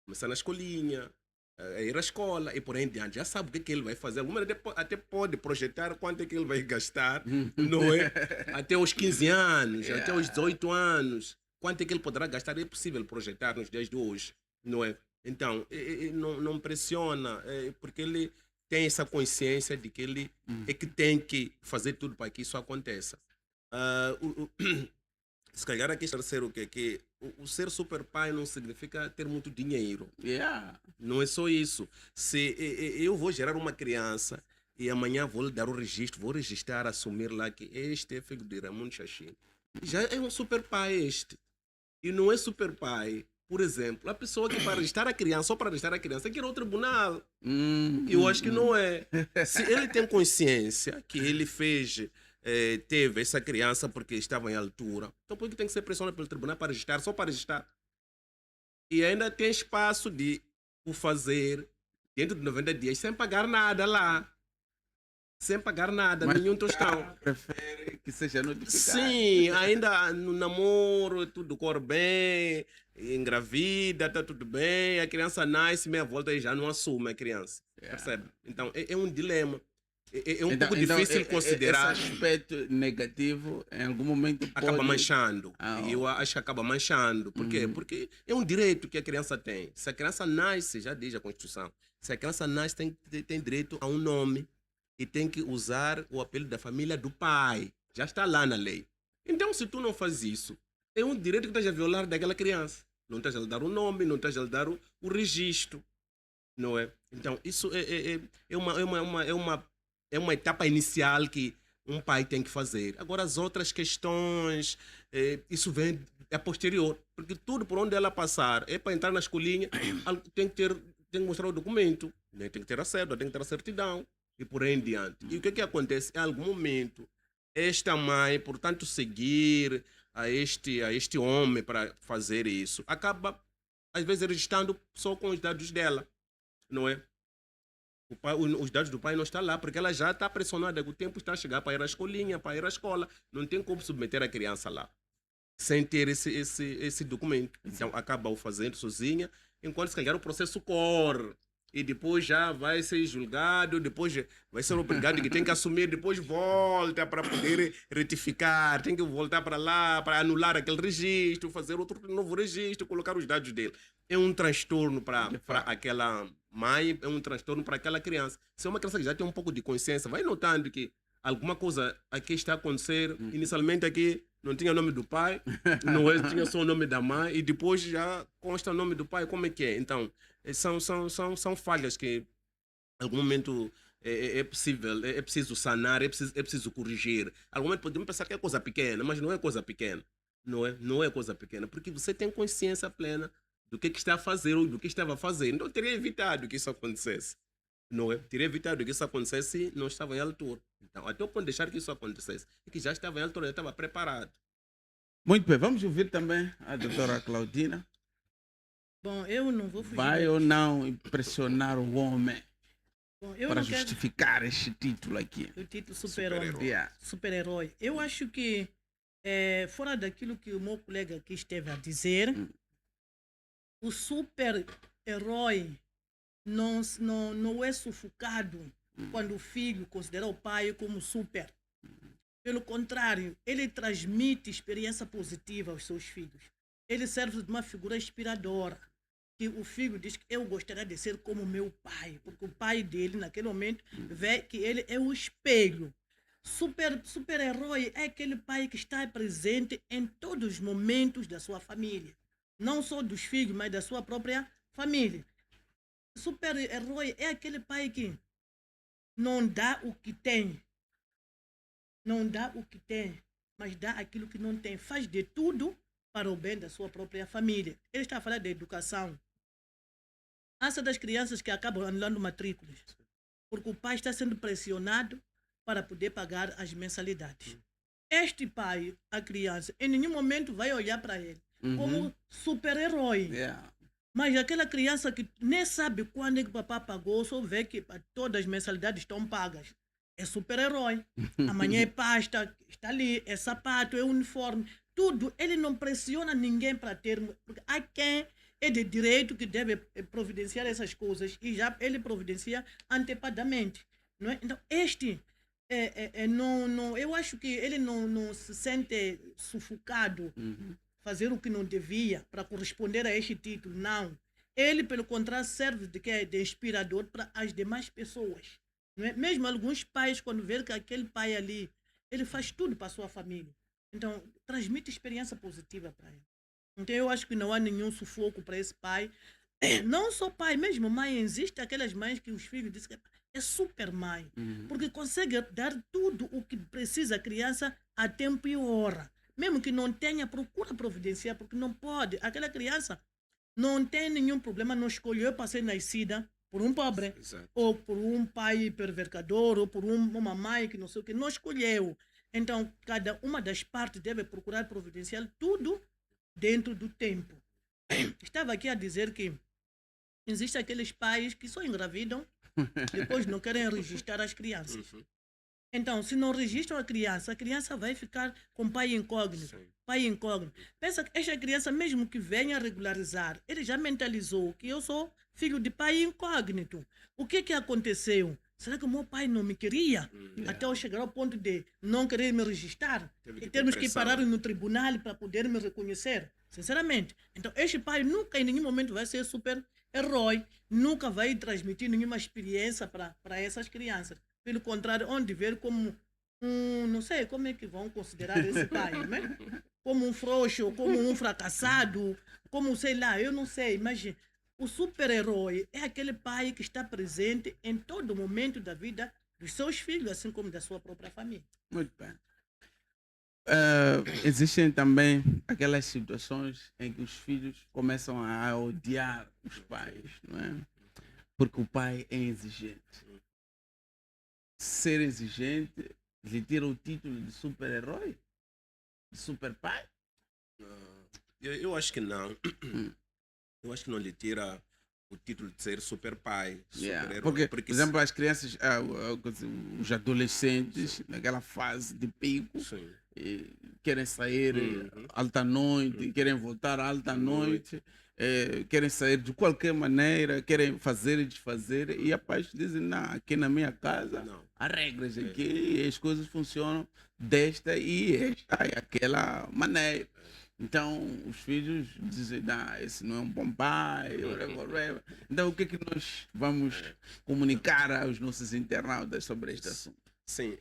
começar na escolinha, a ir à escola e por aí em diante. Já sabe o que ele vai fazer. Alguma até pode projetar quanto é que ele vai gastar, não é? Até os 15 anos, até os 18 anos. Quanto é que ele poderá gastar? É possível projetar nos dias de hoje, não é? Então, não pressiona, porque ele tem essa consciência de que ele é que tem que fazer tudo para que isso aconteça. Se calhar aqui esclarecer o quê? Que o ser super pai não significa ter muito dinheiro. Não é só isso. Se eu vou gerar uma criança e amanhã vou lhe dar o registro, vou registrar, assumir lá que este é filho de Raimundo Xaxim. Já é um super pai este. E não é super pai. Por exemplo, a pessoa que para registrar a criança, só para registrar a criança, quer ir ao tribunal. Eu acho que não é. Se ele tem consciência que ele teve essa criança porque estava em altura, então por que tem que ser pressionado pelo tribunal para registrar, só para registrar? E ainda tem espaço de o fazer dentro de 90 dias sem pagar nada lá. Sem pagar nada, Mas nenhum tostão. Prefere que seja notificado. Sim, ainda no namoro, tudo corre bem, engravida, tá tudo bem, a criança nasce, meia volta e já não assume a criança. Percebe? Então, é um dilema. É um pouco difícil considerar. Esse aspecto negativo, em algum momento, acaba pode... manchando. Eu acho que acaba manchando. Por quê? Porque é um direito que a criança tem. Se a criança nasce, já diz a Constituição, se a criança nasce, tem direito a um nome e tem que usar o apelido da família do pai. Já está lá na lei. Então, se tu não fazes isso, é um direito que estás a violar daquela criança. Não estás a lhe dar o nome, não estás a lhe dar o registro. Não é? Então, isso é uma etapa inicial que um pai tem que fazer. Agora, as outras questões, isso vem a posterior. Porque tudo por onde ela passar, é para entrar na escolinha, tem que mostrar o documento, né? Tem que ter a cédula, tem que ter a certidão, e por aí em diante. E o que acontece? Em algum momento, esta mãe, por tanto seguir a este homem para fazer isso, acaba, às vezes, registrando só com os dados dela, não é? Os dados do pai não estão lá, porque ela já está pressionada, o tempo está a chegar para ir à escolinha, para ir à escola, não tem como submeter a criança lá, sem ter esse documento. Então, acaba o fazendo sozinha, enquanto se calhar o processo corre. E depois já vai ser julgado, depois vai ser obrigado que tem que assumir, depois volta para poder retificar, tem que voltar para lá para anular aquele registro, fazer outro novo registro, colocar os dados dele. É um transtorno para aquela mãe, é um transtorno para aquela criança. Se é uma criança que já tem um pouco de consciência, vai notando que alguma coisa aqui está a acontecer. Inicialmente aqui não tinha o nome do pai, não tinha só o nome da mãe, e depois já consta o nome do pai, como é que é? Então, são falhas que em algum momento é possível, é preciso sanar, é preciso corrigir. Em algum momento podemos pensar que é coisa pequena, mas não é coisa pequena. Não é coisa pequena, porque você tem consciência plena do que está a fazer ou do que estava a fazer. Então, teria evitado que isso acontecesse. Não é? Teria evitado que isso acontecesse se não estava em altura. Então, até o ponto de deixar que isso acontecesse, é que já estava em altura, já estava preparado. Muito bem, vamos ouvir também a doutora Claudina. Bom, eu não vou fugir. Vai ou não impressionar o homem Bom, eu para não quero justificar este título aqui? o título super-herói. Yeah. Super-herói. Eu acho que, fora daquilo que o meu colega aqui esteve a dizer, o super-herói não é sufocado quando o filho considera o pai como super. Pelo contrário, ele transmite experiência positiva aos seus filhos. Ele serve de uma figura inspiradora. Que o filho diz que eu gostaria de ser como meu pai, porque o pai dele, naquele momento, vê que ele é o espelho. Super-herói é aquele pai que está presente em todos os momentos da sua família. Não só dos filhos, mas da sua própria família. Super-herói é aquele pai que não dá o que tem. Não dá o que tem, mas dá aquilo que não tem. Faz de tudo para o bem da sua própria família. Ele está a falar de educação. Essa das crianças que acabam anulando matrículas, porque o pai está sendo pressionado para poder pagar as mensalidades. Este pai, a criança, em nenhum momento vai olhar para ele como super-herói. Mas aquela criança que nem sabe quando é que o papá pagou, só vê que todas as mensalidades estão pagas. É super-herói. Amanhã é pasta, está ali, é sapato, é uniforme. Tudo. Ele não pressiona ninguém para ter. Porque há quem é de direito que deve providenciar essas coisas e já ele providencia antepadamente. Não é? Então, eu acho que ele não se sente sufocado fazer o que não devia para corresponder a este título. Não. Ele, pelo contrário, serve de inspirador para as demais pessoas. Não é? Mesmo alguns pais, quando vêem que aquele pai ali, ele faz tudo para a sua família. Então, transmite experiência positiva para ele. Então, eu acho que não há nenhum sufoco para esse pai. Não só pai, mesmo mãe. Existem aquelas mães que os filhos dizem que é super mãe. Porque consegue dar tudo o que precisa a criança a tempo e hora. Mesmo que não tenha, procura providenciar, porque não pode. Aquela criança não tem nenhum problema, não escolheu para ser nascida por um pobre, ou por um pai pervercador, ou por uma mãe que não sei o que, não escolheu. Então, cada uma das partes deve procurar providenciar tudo dentro do tempo. Estava aqui a dizer que existem aqueles pais que só engravidam, depois não querem registrar as crianças. Então, se não registram a criança vai ficar com pai incógnito. Pai incógnito. Pensa que esta criança, mesmo que venha regularizar, ele já mentalizou que eu sou filho de pai incógnito. O que aconteceu? Será que o meu pai não me queria? Até eu chegar ao ponto de não querer me registrar? E termos que parar no tribunal para poder me reconhecer? Sinceramente. Então, este pai nunca, em nenhum momento, vai ser super-herói. Nunca vai transmitir nenhuma experiência para essas crianças. Pelo contrário, onde ver como não sei como é que vão considerar esse pai, né? Como um frouxo, como um fracassado, como sei lá, eu não sei, imagina. O super-herói é aquele pai que está presente em todo momento da vida dos seus filhos, assim como da sua própria família. Muito bem. Existem também aquelas situações em que os filhos começam a odiar os pais, não é? Porque o pai é exigente. Ser exigente lhe tira o título de super-herói? De super-pai? Eu acho que não. Eu acho que não lhe tira o título de ser super-pai, super-herói. Porque, por exemplo, as crianças, os adolescentes, naquela fase de pico, querem sair alta noite, querem voltar alta noite, querem sair de qualquer maneira, querem fazer e desfazer, e a pais dizem, não, aqui na minha casa há regras aqui, e as coisas funcionam desta e aquela maneira. Então, os filhos dizem, não, esse não é um bom pai, whatever. Então, o que é que nós vamos comunicar aos nossos internautas sobre este assunto? Sim,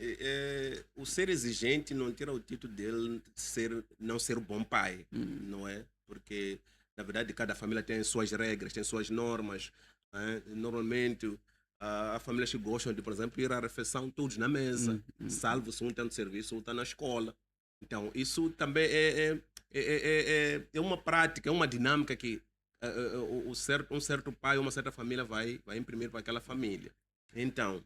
o ser exigente não tira o título dele de não ser um bom pai, não é? Porque, na verdade, cada família tem suas regras, tem suas normas. Né? Normalmente, há famílias que gostam de, por exemplo, ir à refeição todos na mesa, salvo se um está no serviço ou está na escola. Então, isso também é uma prática, é uma dinâmica que um certo pai, uma certa família vai imprimir para aquela família. Então,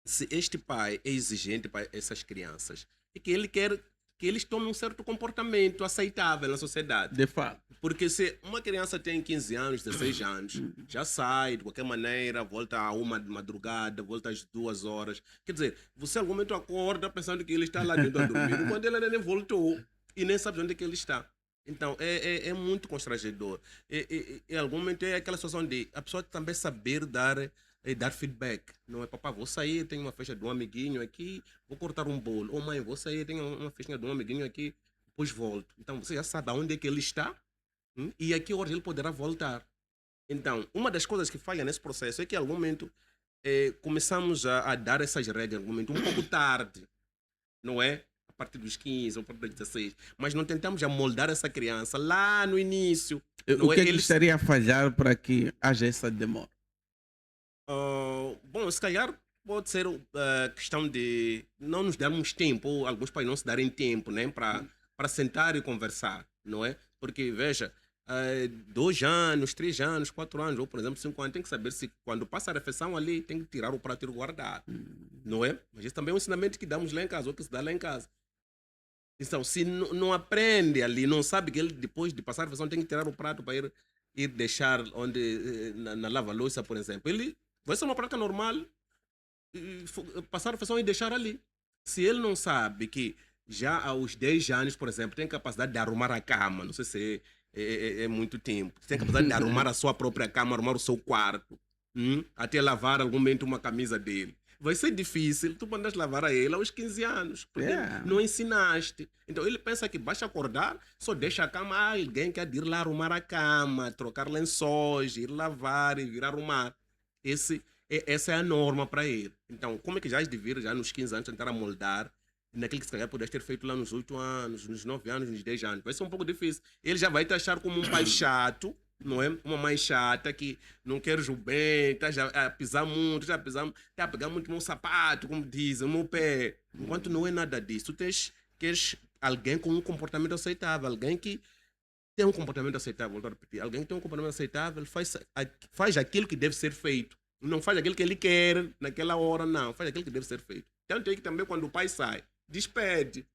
se este pai é exigente para essas crianças, é que ele quer que eles tomem um certo comportamento aceitável na sociedade. De fato. Porque se uma criança tem 15 anos, 16 anos, já sai de qualquer maneira, volta a 1 de madrugada, volta às 2 horas. Quer dizer, você em algum momento acorda pensando que ele está lá dentro a dormir, quando ele ainda nem voltou e nem sabe onde é que ele está. Então, é muito constrangedor. Em algum momento é aquela situação de a pessoa também saber dar dar feedback. Não é, papá, vou sair, tenho uma festa de um amiguinho aqui, vou cortar um bolo. Ou mãe, vou sair, tenho uma festinha de um amiguinho aqui, depois volto. Então você já sabe aonde é que ele está e a que horas ele poderá voltar. Então, uma das coisas que falha nesse processo é que, em algum momento, começamos a dar essas regras, em algum momento, um pouco tarde, não é? A partir dos 15 ou a partir dos 16. Mas não tentamos já moldar essa criança lá no início. Não O que é que Eles- estaria a falhar para que haja essa demora? Bom, se calhar pode ser questão de não nos darmos tempo, ou alguns pais não se darem tempo, né, para sentar e conversar, não é? Porque, veja, 2 anos, 3 anos, 4 anos, ou por exemplo 5 anos, tem que saber se quando passa a refeição ali, tem que tirar o prato e guardar, não é? Mas isso também é um ensinamento que damos lá em casa, ou que se dá lá em casa. Então, se não aprende ali, não sabe que ele depois de passar a refeição tem que tirar o prato para ir deixar onde, na lava-louça, por exemplo, ele vai ser uma prática normal passar a refeição e deixar ali. Se ele não sabe que já aos 10 anos, por exemplo, tem capacidade de arrumar a cama, não sei se é muito tempo, tem capacidade de arrumar a sua própria cama, arrumar o seu quarto, até lavar algum momento uma camisa dele. Vai ser difícil tu mandas lavar a ele aos 15 anos, porque não ensinaste. Então ele pensa que basta acordar, só deixa a cama, alguém quer ir lá arrumar a cama, trocar lençóis, ir lavar e vir arrumar. Essa é a norma para ele. Então, como é que já has de vir, já nos 15 anos, tentar moldar naquilo que se calhar pudeste ter feito lá nos 8 anos, nos 9 anos, nos 10 anos? Vai ser um pouco difícil. Ele já vai te achar como um pai chato, não é? Uma mãe chata que não quer o bem, está a pisar muito, está a pegar muito no meu sapato, como dizem, no meu pé. Enquanto não é nada disso. Tu queres alguém com um comportamento aceitável, alguém que tem um comportamento aceitável, vou repetir. Alguém que tem um comportamento aceitável faz aquilo que deve ser feito. Não faz aquilo que ele quer naquela hora, não. Faz aquilo que deve ser feito. Tanto é que também quando o pai sai, despede,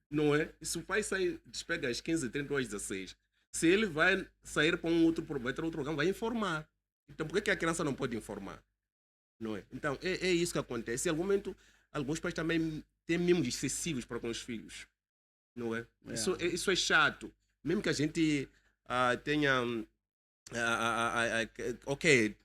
não é? E se o pai sai, despede às 15h30 ou às 16. Se ele vai sair para vai ter outro lugar, vai informar. Então por que a criança não pode informar? Não é? Então é isso que acontece. Em algum momento, alguns pais também têm mimos excessivos para com os filhos. Não é? Isso é chato. Mesmo que a gente tenha, ok,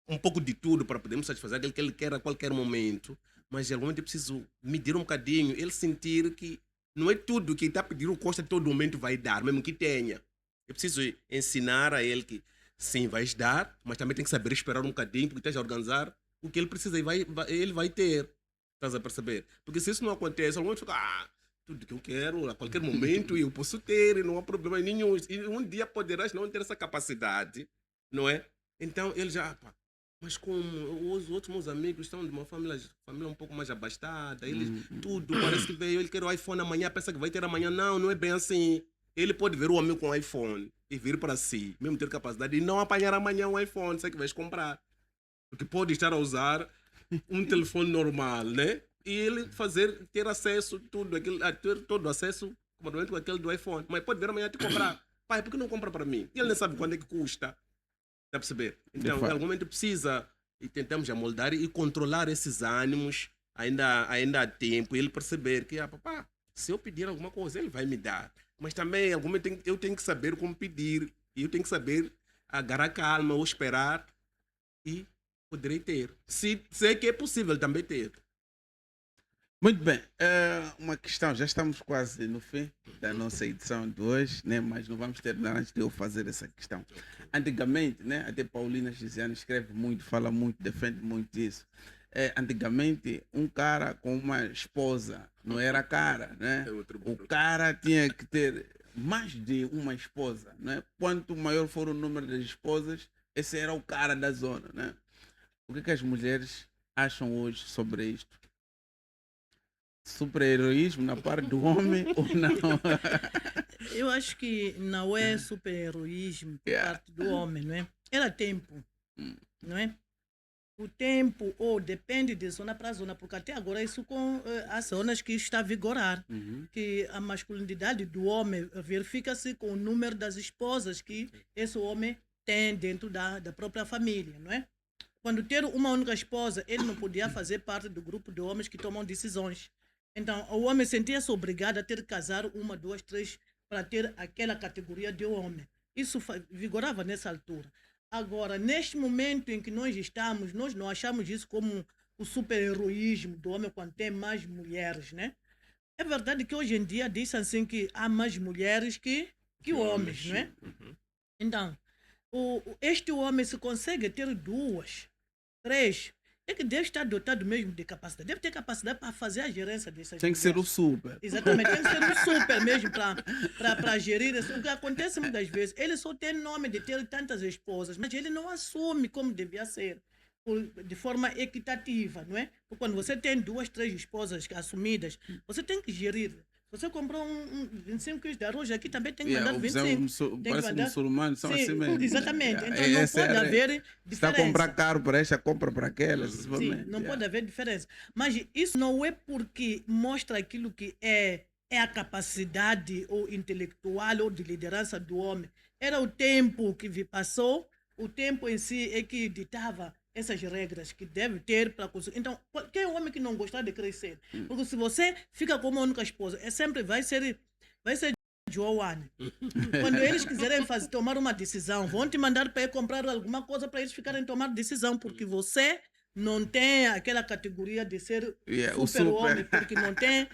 um pouco de tudo para podermos satisfazer aquilo que ele quer a qualquer momento, mas realmente é preciso medir um bocadinho, ele sentir que não é tudo que está pedindo o Costa todo momento vai dar, mesmo que tenha. É preciso ensinar a ele que sim, vais dar, mas também tem que saber esperar um bocadinho, porque estás a organizar o que ele precisa e ele vai ter. Estás a perceber? Porque se isso não acontece, alguém fica, tudo que eu quero, a qualquer momento eu posso ter, e não há problema nenhum. E um dia poderás não ter essa capacidade, não é? Então ele já, mas como os outros meus amigos estão de uma família um pouco mais abastada, eles tudo parece que veio, ele quer o iPhone amanhã, pensa que vai ter amanhã. Não é bem assim. Ele pode ver o amigo com o iPhone e vir para si, mesmo ter capacidade, e não apanhar amanhã um iPhone, sei que vais comprar. Porque pode estar a usar um telefone normal, né? E ele ter acesso, ter todo acesso, comandamento com aquele do iPhone. Mas pode vir amanhã te comprar. Pai, por que não compra para mim? E ele nem sabe quanto é que custa. Está a perceber? Então, em algum momento precisa, e tentamos amoldar e controlar esses ânimos, ainda há tempo, e ele perceber que, papá, se eu pedir alguma coisa, ele vai me dar. Mas também, em algum momento, eu tenho que saber como pedir, e eu tenho que saber agarrar calma ou esperar, e poderei ter. Se é que é possível também ter. Muito bem, uma questão, já estamos quase no fim da nossa edição de hoje, né? Mas não vamos terminar antes de eu fazer essa questão. Antigamente, né? Até Paulina Giziano escreve muito, fala muito, defende muito isso. Antigamente, um cara com uma esposa não era cara, né? O cara tinha que ter mais de uma esposa, né? Quanto maior for o número de esposas, esse era o cara da zona, né? O que as mulheres acham hoje sobre isto? Super-heroísmo na parte do homem ou não? Eu acho que não é super-heroísmo por parte do homem, não é? Era tempo, não é? O tempo, ou depende de zona para zona, porque até agora isso com as zonas que está a vigorar, que a masculinidade do homem verifica-se com o número das esposas que esse homem tem dentro da própria família, não é? Quando ter uma única esposa, ele não podia fazer parte do grupo de homens que tomam decisões. Então, o homem sentia-se obrigado a ter que casar 1, 2, 3 para ter aquela categoria de homem. Isso vigorava nessa altura. Agora, neste momento em que nós estamos, nós não achamos isso como o super-heroísmo do homem quando tem mais mulheres, né? É verdade que hoje em dia dizem assim que há mais mulheres que homens, não é? Então, este homem se consegue ter 2, 3, é que deve estar dotado mesmo de capacidade. Deve ter capacidade para fazer a gerência dessas Tem que ser o mulheres. super. Exatamente, tem que ser um super mesmo para gerir isso. O que acontece muitas vezes, ele só tem nome de ter tantas esposas, mas ele não assume como devia ser, de forma equitativa, não é? Porque quando você tem 2, 3 esposas assumidas, você tem que gerir. Se você comprou 25 quilos de arroz, aqui também tem que mandar 25. Tem que Parece que mandar... muçulmanos são Sim, assim mesmo. exatamente. Yeah. Então não Essa pode é a haver Está diferença. a comprar caro para esta, compra para aquela. Sim, não pode haver diferença. Mas isso não é porque mostra aquilo que é a capacidade ou intelectual ou de liderança do homem. Era o tempo que passou, o tempo em si é que ditava essas regras que deve ter para conseguir. Então, qualquer homem que não gostar de crescer, porque se você fica com uma única esposa, sempre vai ser Joane. Quando eles quiserem tomar uma decisão, vão te mandar para ir comprar alguma coisa para eles ficarem tomar decisão, porque você não tem aquela categoria de ser super-homem, porque não tem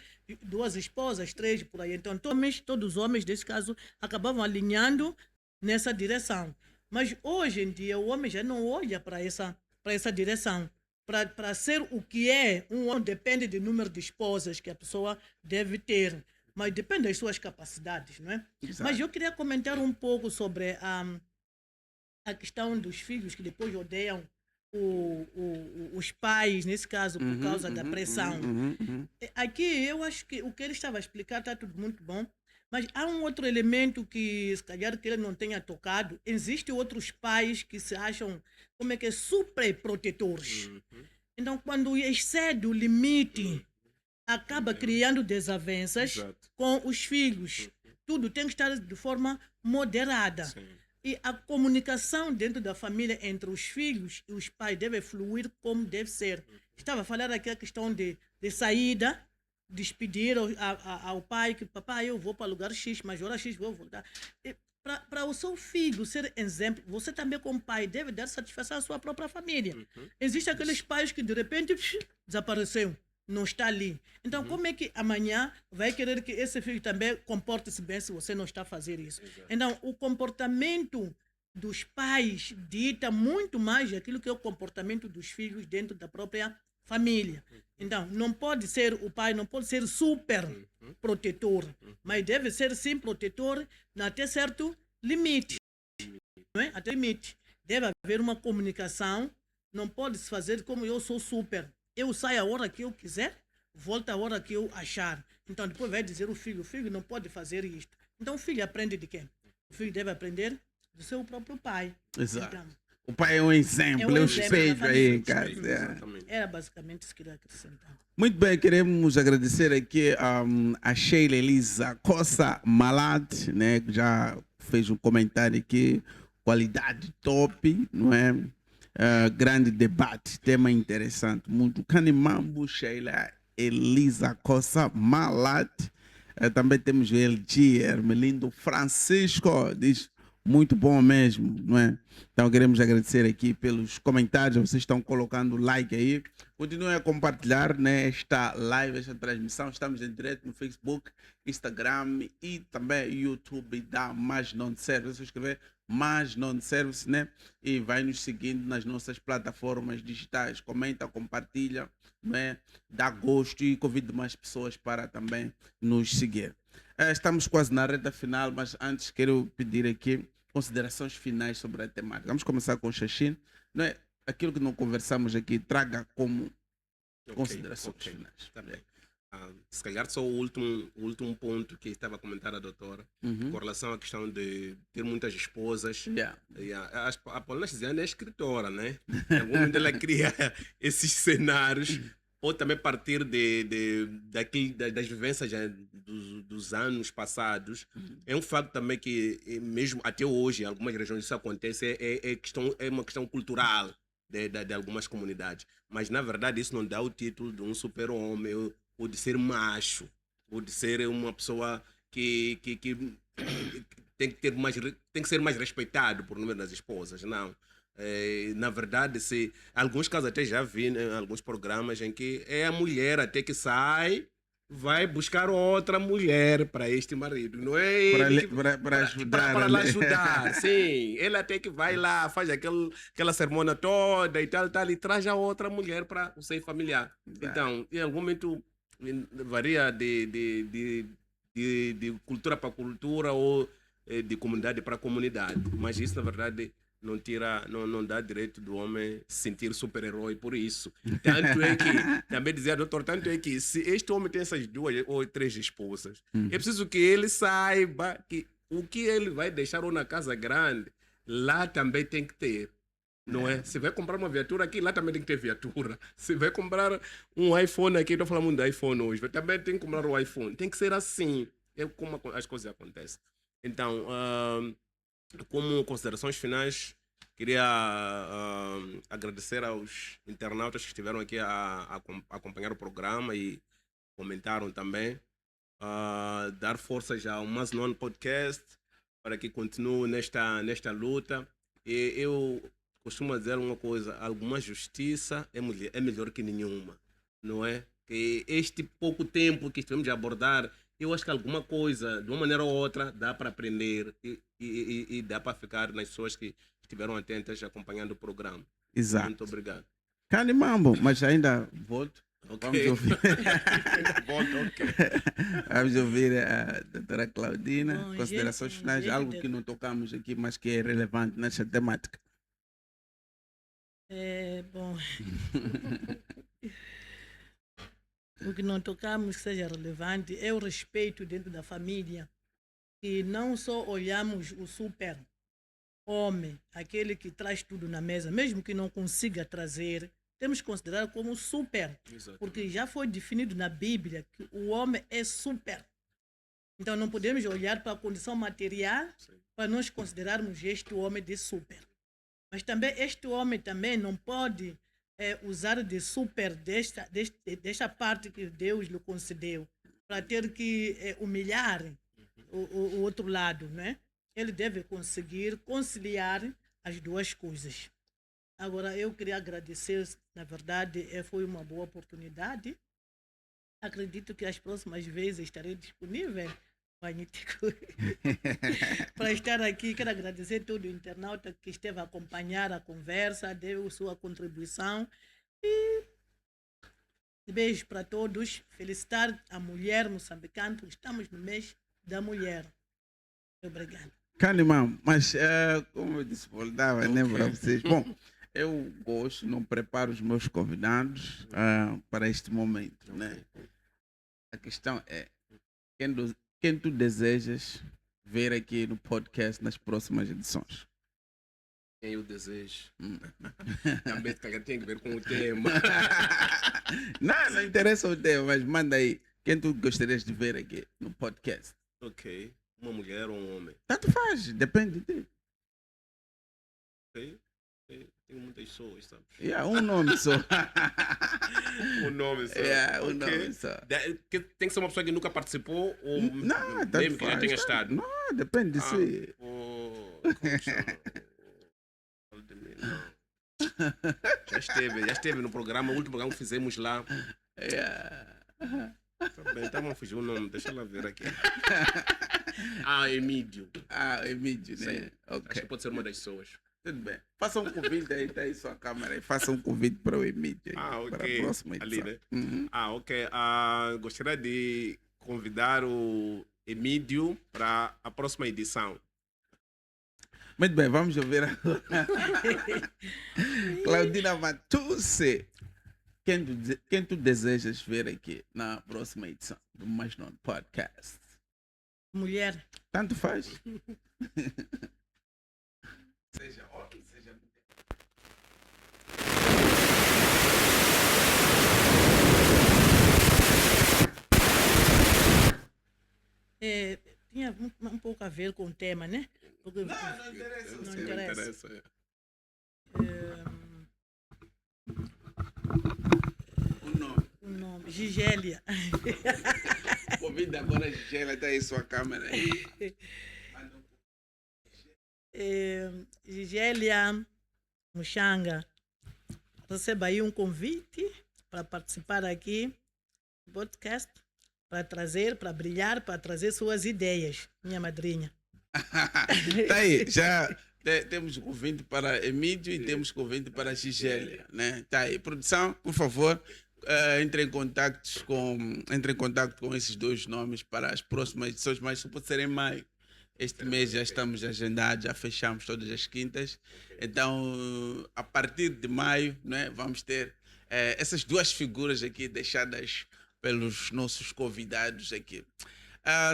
2 esposas, 3 por aí. Então, todos os homens, desse caso, acabavam alinhando nessa direção. Mas hoje em dia, o homem já não olha para essa direção. Para ser o que é, um homem depende do número de esposas que a pessoa deve ter. Mas depende das suas capacidades, não é? Exato. Mas eu queria comentar um pouco sobre a questão dos filhos que depois odeiam os pais, nesse caso, por causa da pressão. Aqui, eu acho que o que ele estava a explicar está tudo muito bom, mas há um outro elemento que, se calhar, que ele não tenha tocado. Existem outros pais que se acham, como é que é, super protetores. Então, quando excede o limite, acaba criando desavenças com os filhos. Tudo tem que estar de forma moderada. Sim. E a comunicação dentro da família entre os filhos e os pais deve fluir como deve ser. Estava a falar aqui a questão de saída, despedir ao pai que, papai, eu vou para lugar X, mas hora X vou voltar. Para o seu filho ser exemplo, você também como pai deve dar satisfação à sua própria família. Existem aqueles pais que de repente desapareceram. Não está ali. Então, como é que amanhã vai querer que esse filho também comporte-se bem se você não está a fazer isso? Exato. Então, o comportamento dos pais dita muito mais aquilo que é o comportamento dos filhos dentro da própria família. Então, não pode ser o pai, não pode ser super protetor, mas deve ser sim protetor até certo limite. Não é? Até limite. Deve haver uma comunicação, não pode se fazer como eu sou super. Eu saio a hora que eu quiser, volto a hora que eu achar. Então, depois vai dizer o filho não pode fazer isto. Então, o filho aprende de quem? O filho deve aprender do seu próprio pai. Exato. Então, o pai é um exemplo, é um espelho aí em casa. Era basicamente isso que eu queria acrescentar. Muito bem, queremos agradecer aqui a Sheila Elisa Costa Malad, né, que já fez um comentário aqui, qualidade top, não é? Grande debate, tema interessante, muito. Canimambo, Sheila Elisa Costa Malad. Também temos o LG Hermelindo Francisco, diz muito bom mesmo, não é? Então queremos agradecer aqui pelos comentários, vocês estão colocando like aí. Continuem a compartilhar, né, esta live, esta transmissão. Estamos em direto no Facebook, Instagram e também YouTube da Mais Non Service. Se escrever Mais Non Service, né? E vai nos seguindo nas nossas plataformas digitais. Comenta, compartilha, né? Dá gosto e convide mais pessoas para também nos seguir. Estamos quase na reta final, mas antes quero pedir aqui considerações finais sobre a temática. Vamos começar com o Xaxim. Não é? Aquilo que não conversamos aqui, traga como considerações finais. Tá bem. Se calhar só o último ponto que estava a comentar a doutora, com relação à questão de ter muitas esposas. A Paulina Chiziane é escritora, né? Em algum momento ela cria esses cenários. Ou também partir das vivências dos anos passados. É um fato também que, mesmo até hoje, em algumas regiões isso acontece, é uma questão cultural de algumas comunidades. Mas, na verdade, isso não dá o título de um super-homem, ou de ser macho, ou de ser uma pessoa que tem que ser mais respeitado por número das esposas, não. Na verdade, alguns casos até já vi em alguns programas em que é a mulher até que sai, vai buscar outra mulher para este marido, não é ele para ajudar. Para lá ajudar, sim. Ele até que vai lá, faz aquela cerimônia toda e tal, e traz a outra mulher para o seio familiar. Então, em algum momento, varia de cultura para cultura ou de comunidade para comunidade. Mas isso, na verdade, não dá direito do homem sentir super-herói por isso. Tanto é que, também dizia doutor, tanto é que se este homem tem essas 2 ou 3 esposas, é preciso que ele saiba que o que ele vai deixar ou na casa grande, lá também tem que ter. Não é? Se vai comprar uma viatura aqui, lá também tem que ter viatura. Se vai comprar um iPhone aqui, estou falando de iPhone hoje, também tem que comprar um iPhone. Tem que ser assim. É como as coisas acontecem. Então, como considerações finais, queria agradecer aos internautas que estiveram aqui a acompanhar o programa e comentaram também. Dar forças ao Mas Non Podcast para que continue nesta luta. E eu costumo dizer uma coisa: alguma justiça é melhor que nenhuma, não é? Que este pouco tempo que estivemos a abordar, eu acho que alguma coisa, de uma maneira ou outra, dá para aprender e dá para ficar nas pessoas que estiveram atentas acompanhando o programa. Exato. Muito obrigado. Cane Mambo, mas ainda volto. Okay. Vamos ouvir. Ok. Vamos ouvir a doutora Claudina. Bom, Considerações finais, algo que não tocamos aqui, mas que é relevante nesta temática. Bom. O que não tocamos que seja relevante é o respeito dentro da família. E não só olhamos o super-homem, aquele que traz tudo na mesa, mesmo que não consiga trazer, temos que considerar como super. Exatamente. Porque já foi definido na Bíblia que o homem é super. Então não podemos olhar para a condição material para nós considerarmos este homem de super. Mas também este homem também não pode usar de super desta parte que Deus lhe concedeu para ter que humilhar o outro lado, né? Ele deve conseguir conciliar as duas coisas. Agora, eu queria agradecer, na verdade, foi uma boa oportunidade. Acredito que as próximas vezes estarei disponível para estar aqui. Quero agradecer todo o internauta que esteve a acompanhar a conversa, deu sua contribuição. E beijo para todos. Felicitar a mulher moçambicana, porque estamos no mês da mulher. Obrigado. Canimam, mas como eu disse, voltava, né, para vocês. Bom, eu gosto, não preparo os meus convidados para este momento, né? A questão é, quem tu desejas ver aqui no podcast nas próximas edições? Quem eu desejo? Também tem que ver com o tema. Não interessa o tema, mas manda aí. Quem tu gostarias de ver aqui no podcast? Ok. Uma mulher ou um homem? Tanto faz, depende de ti. Ok. Tem muitas pessoas, sabe? Um nome só. Um nome só. Um nome só. Tem que ser uma pessoa que nunca participou ou não, mesmo que já tenha estado? Não, depende de si. Como chama? Já esteve no programa, o último programa que fizemos lá. Tá bem, vamos fugir o nome, deixa ela ver aqui. Emídio. Emídio, né? Sim. Okay. Acho que pode ser uma das pessoas. Tudo bem. Faça um convite aí, tá aí sua câmera aí. Faça um convite para o Emídio. Ok. Para a próxima edição. Ali, né? Ok. Gostaria de convidar o Emídio para a próxima edição. Muito bem, vamos ouvir agora. Claudina Matusse, quem tu desejas ver aqui na próxima edição do Mas Non Podcast? Mulher. Tanto faz. Seja homem, seja mulher. Tinha um pouco a ver com o tema, né? Porque Não interessa. Não interessa. O nome. Gigélia. Convida agora a Gigélia, tá aí sua câmera aí. Gigélia Muxanga, receba aí um convite para participar aqui do podcast, para trazer, para brilhar, para trazer suas ideias, minha madrinha. Tá aí, já temos convite para Emílio e temos convite para Gigélia, né? Tá aí, produção, por favor, entre em contato com esses dois nomes para as próximas edições, mas só pode ser em maio. Este mês já estamos agendados, já fechamos todas as quintas. Então, a partir de maio, né, vamos ter essas duas figuras aqui deixadas pelos nossos convidados aqui.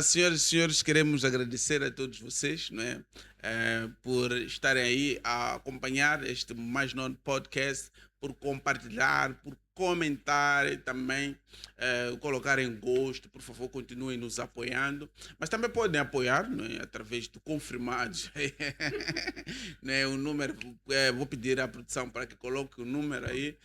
Senhoras e senhores, queremos agradecer a todos vocês, não é? Por estarem aí a acompanhar este Mais Não Podcast, por compartilhar, por comentar e também colocarem gosto. Por favor, continuem nos apoiando, mas também podem apoiar, não é? Através de confirmados. Né? O número, vou pedir à produção para que coloque o número aí,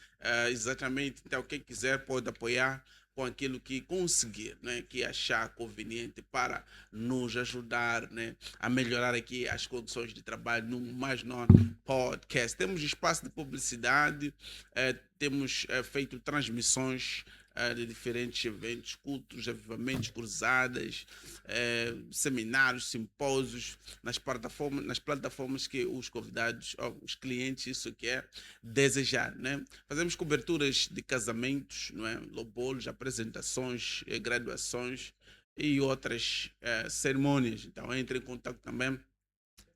exatamente. Então, quem quiser pode apoiar com aquilo que conseguir, né, que achar conveniente para nos ajudar, né, a melhorar aqui as condições de trabalho no Mais Não Podcast. Temos espaço de publicidade, temos feito transmissões de diferentes eventos, cultos, avivamentos, cruzadas, seminários, simpósios, nas plataformas que os convidados, os clientes, isso que é desejar, né? Fazemos coberturas de casamentos, não é? Lobolos, apresentações, graduações e outras cerimônias. Então, entre em contato também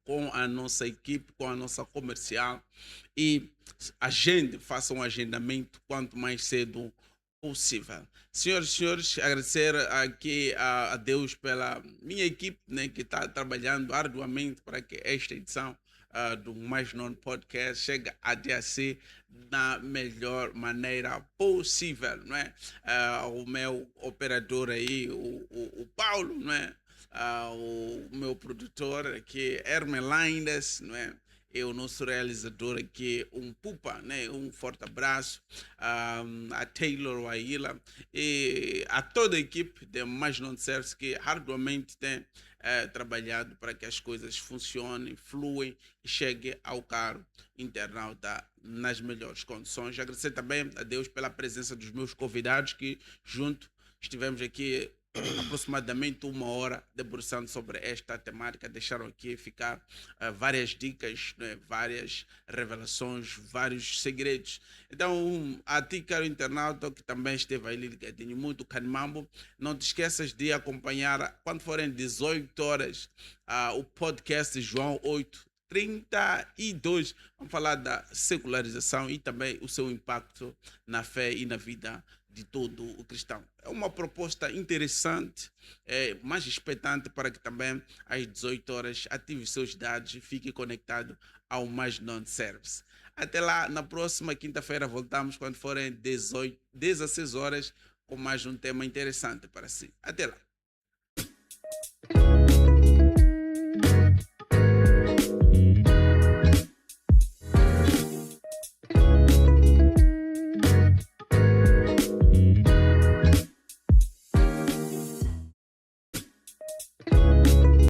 com a nossa equipe, com a nossa comercial e agende, faça um agendamento quanto mais cedo possível. Senhoras e senhores, agradecer aqui a Deus pela minha equipe, né, que está trabalhando arduamente para que esta edição do Mais Não Podcast chegue até si da melhor maneira possível, não é? O meu operador aí, o Paulo, não é? O meu produtor aqui, Hermelindes, não é? E o nosso realizador aqui, Pupa, né? Um forte abraço a Taylor Waila e a toda a equipe de Mais Não Service que arduamente tem trabalhado para que as coisas funcionem, fluem e cheguem ao caro internauta nas melhores condições. Agradecer também a Deus pela presença dos meus convidados que junto estivemos aqui aproximadamente 1 hora debruçando sobre esta temática, deixaram aqui ficar várias dicas, né, várias revelações, vários segredos. Então, a ti, caro internauta, que também esteve aí ligadinho, muito canimambo, não te esqueças de acompanhar, quando forem 18 horas, o podcast João 8:32. Vamos falar da secularização e também o seu impacto na fé e na vida de todo o cristão. É uma proposta interessante, mais expectante para que também às 18 horas ative seus dados e fique conectado ao Mais Não Service. Até lá, na próxima quinta-feira voltamos quando forem 16 horas com mais um tema interessante para si. Até lá.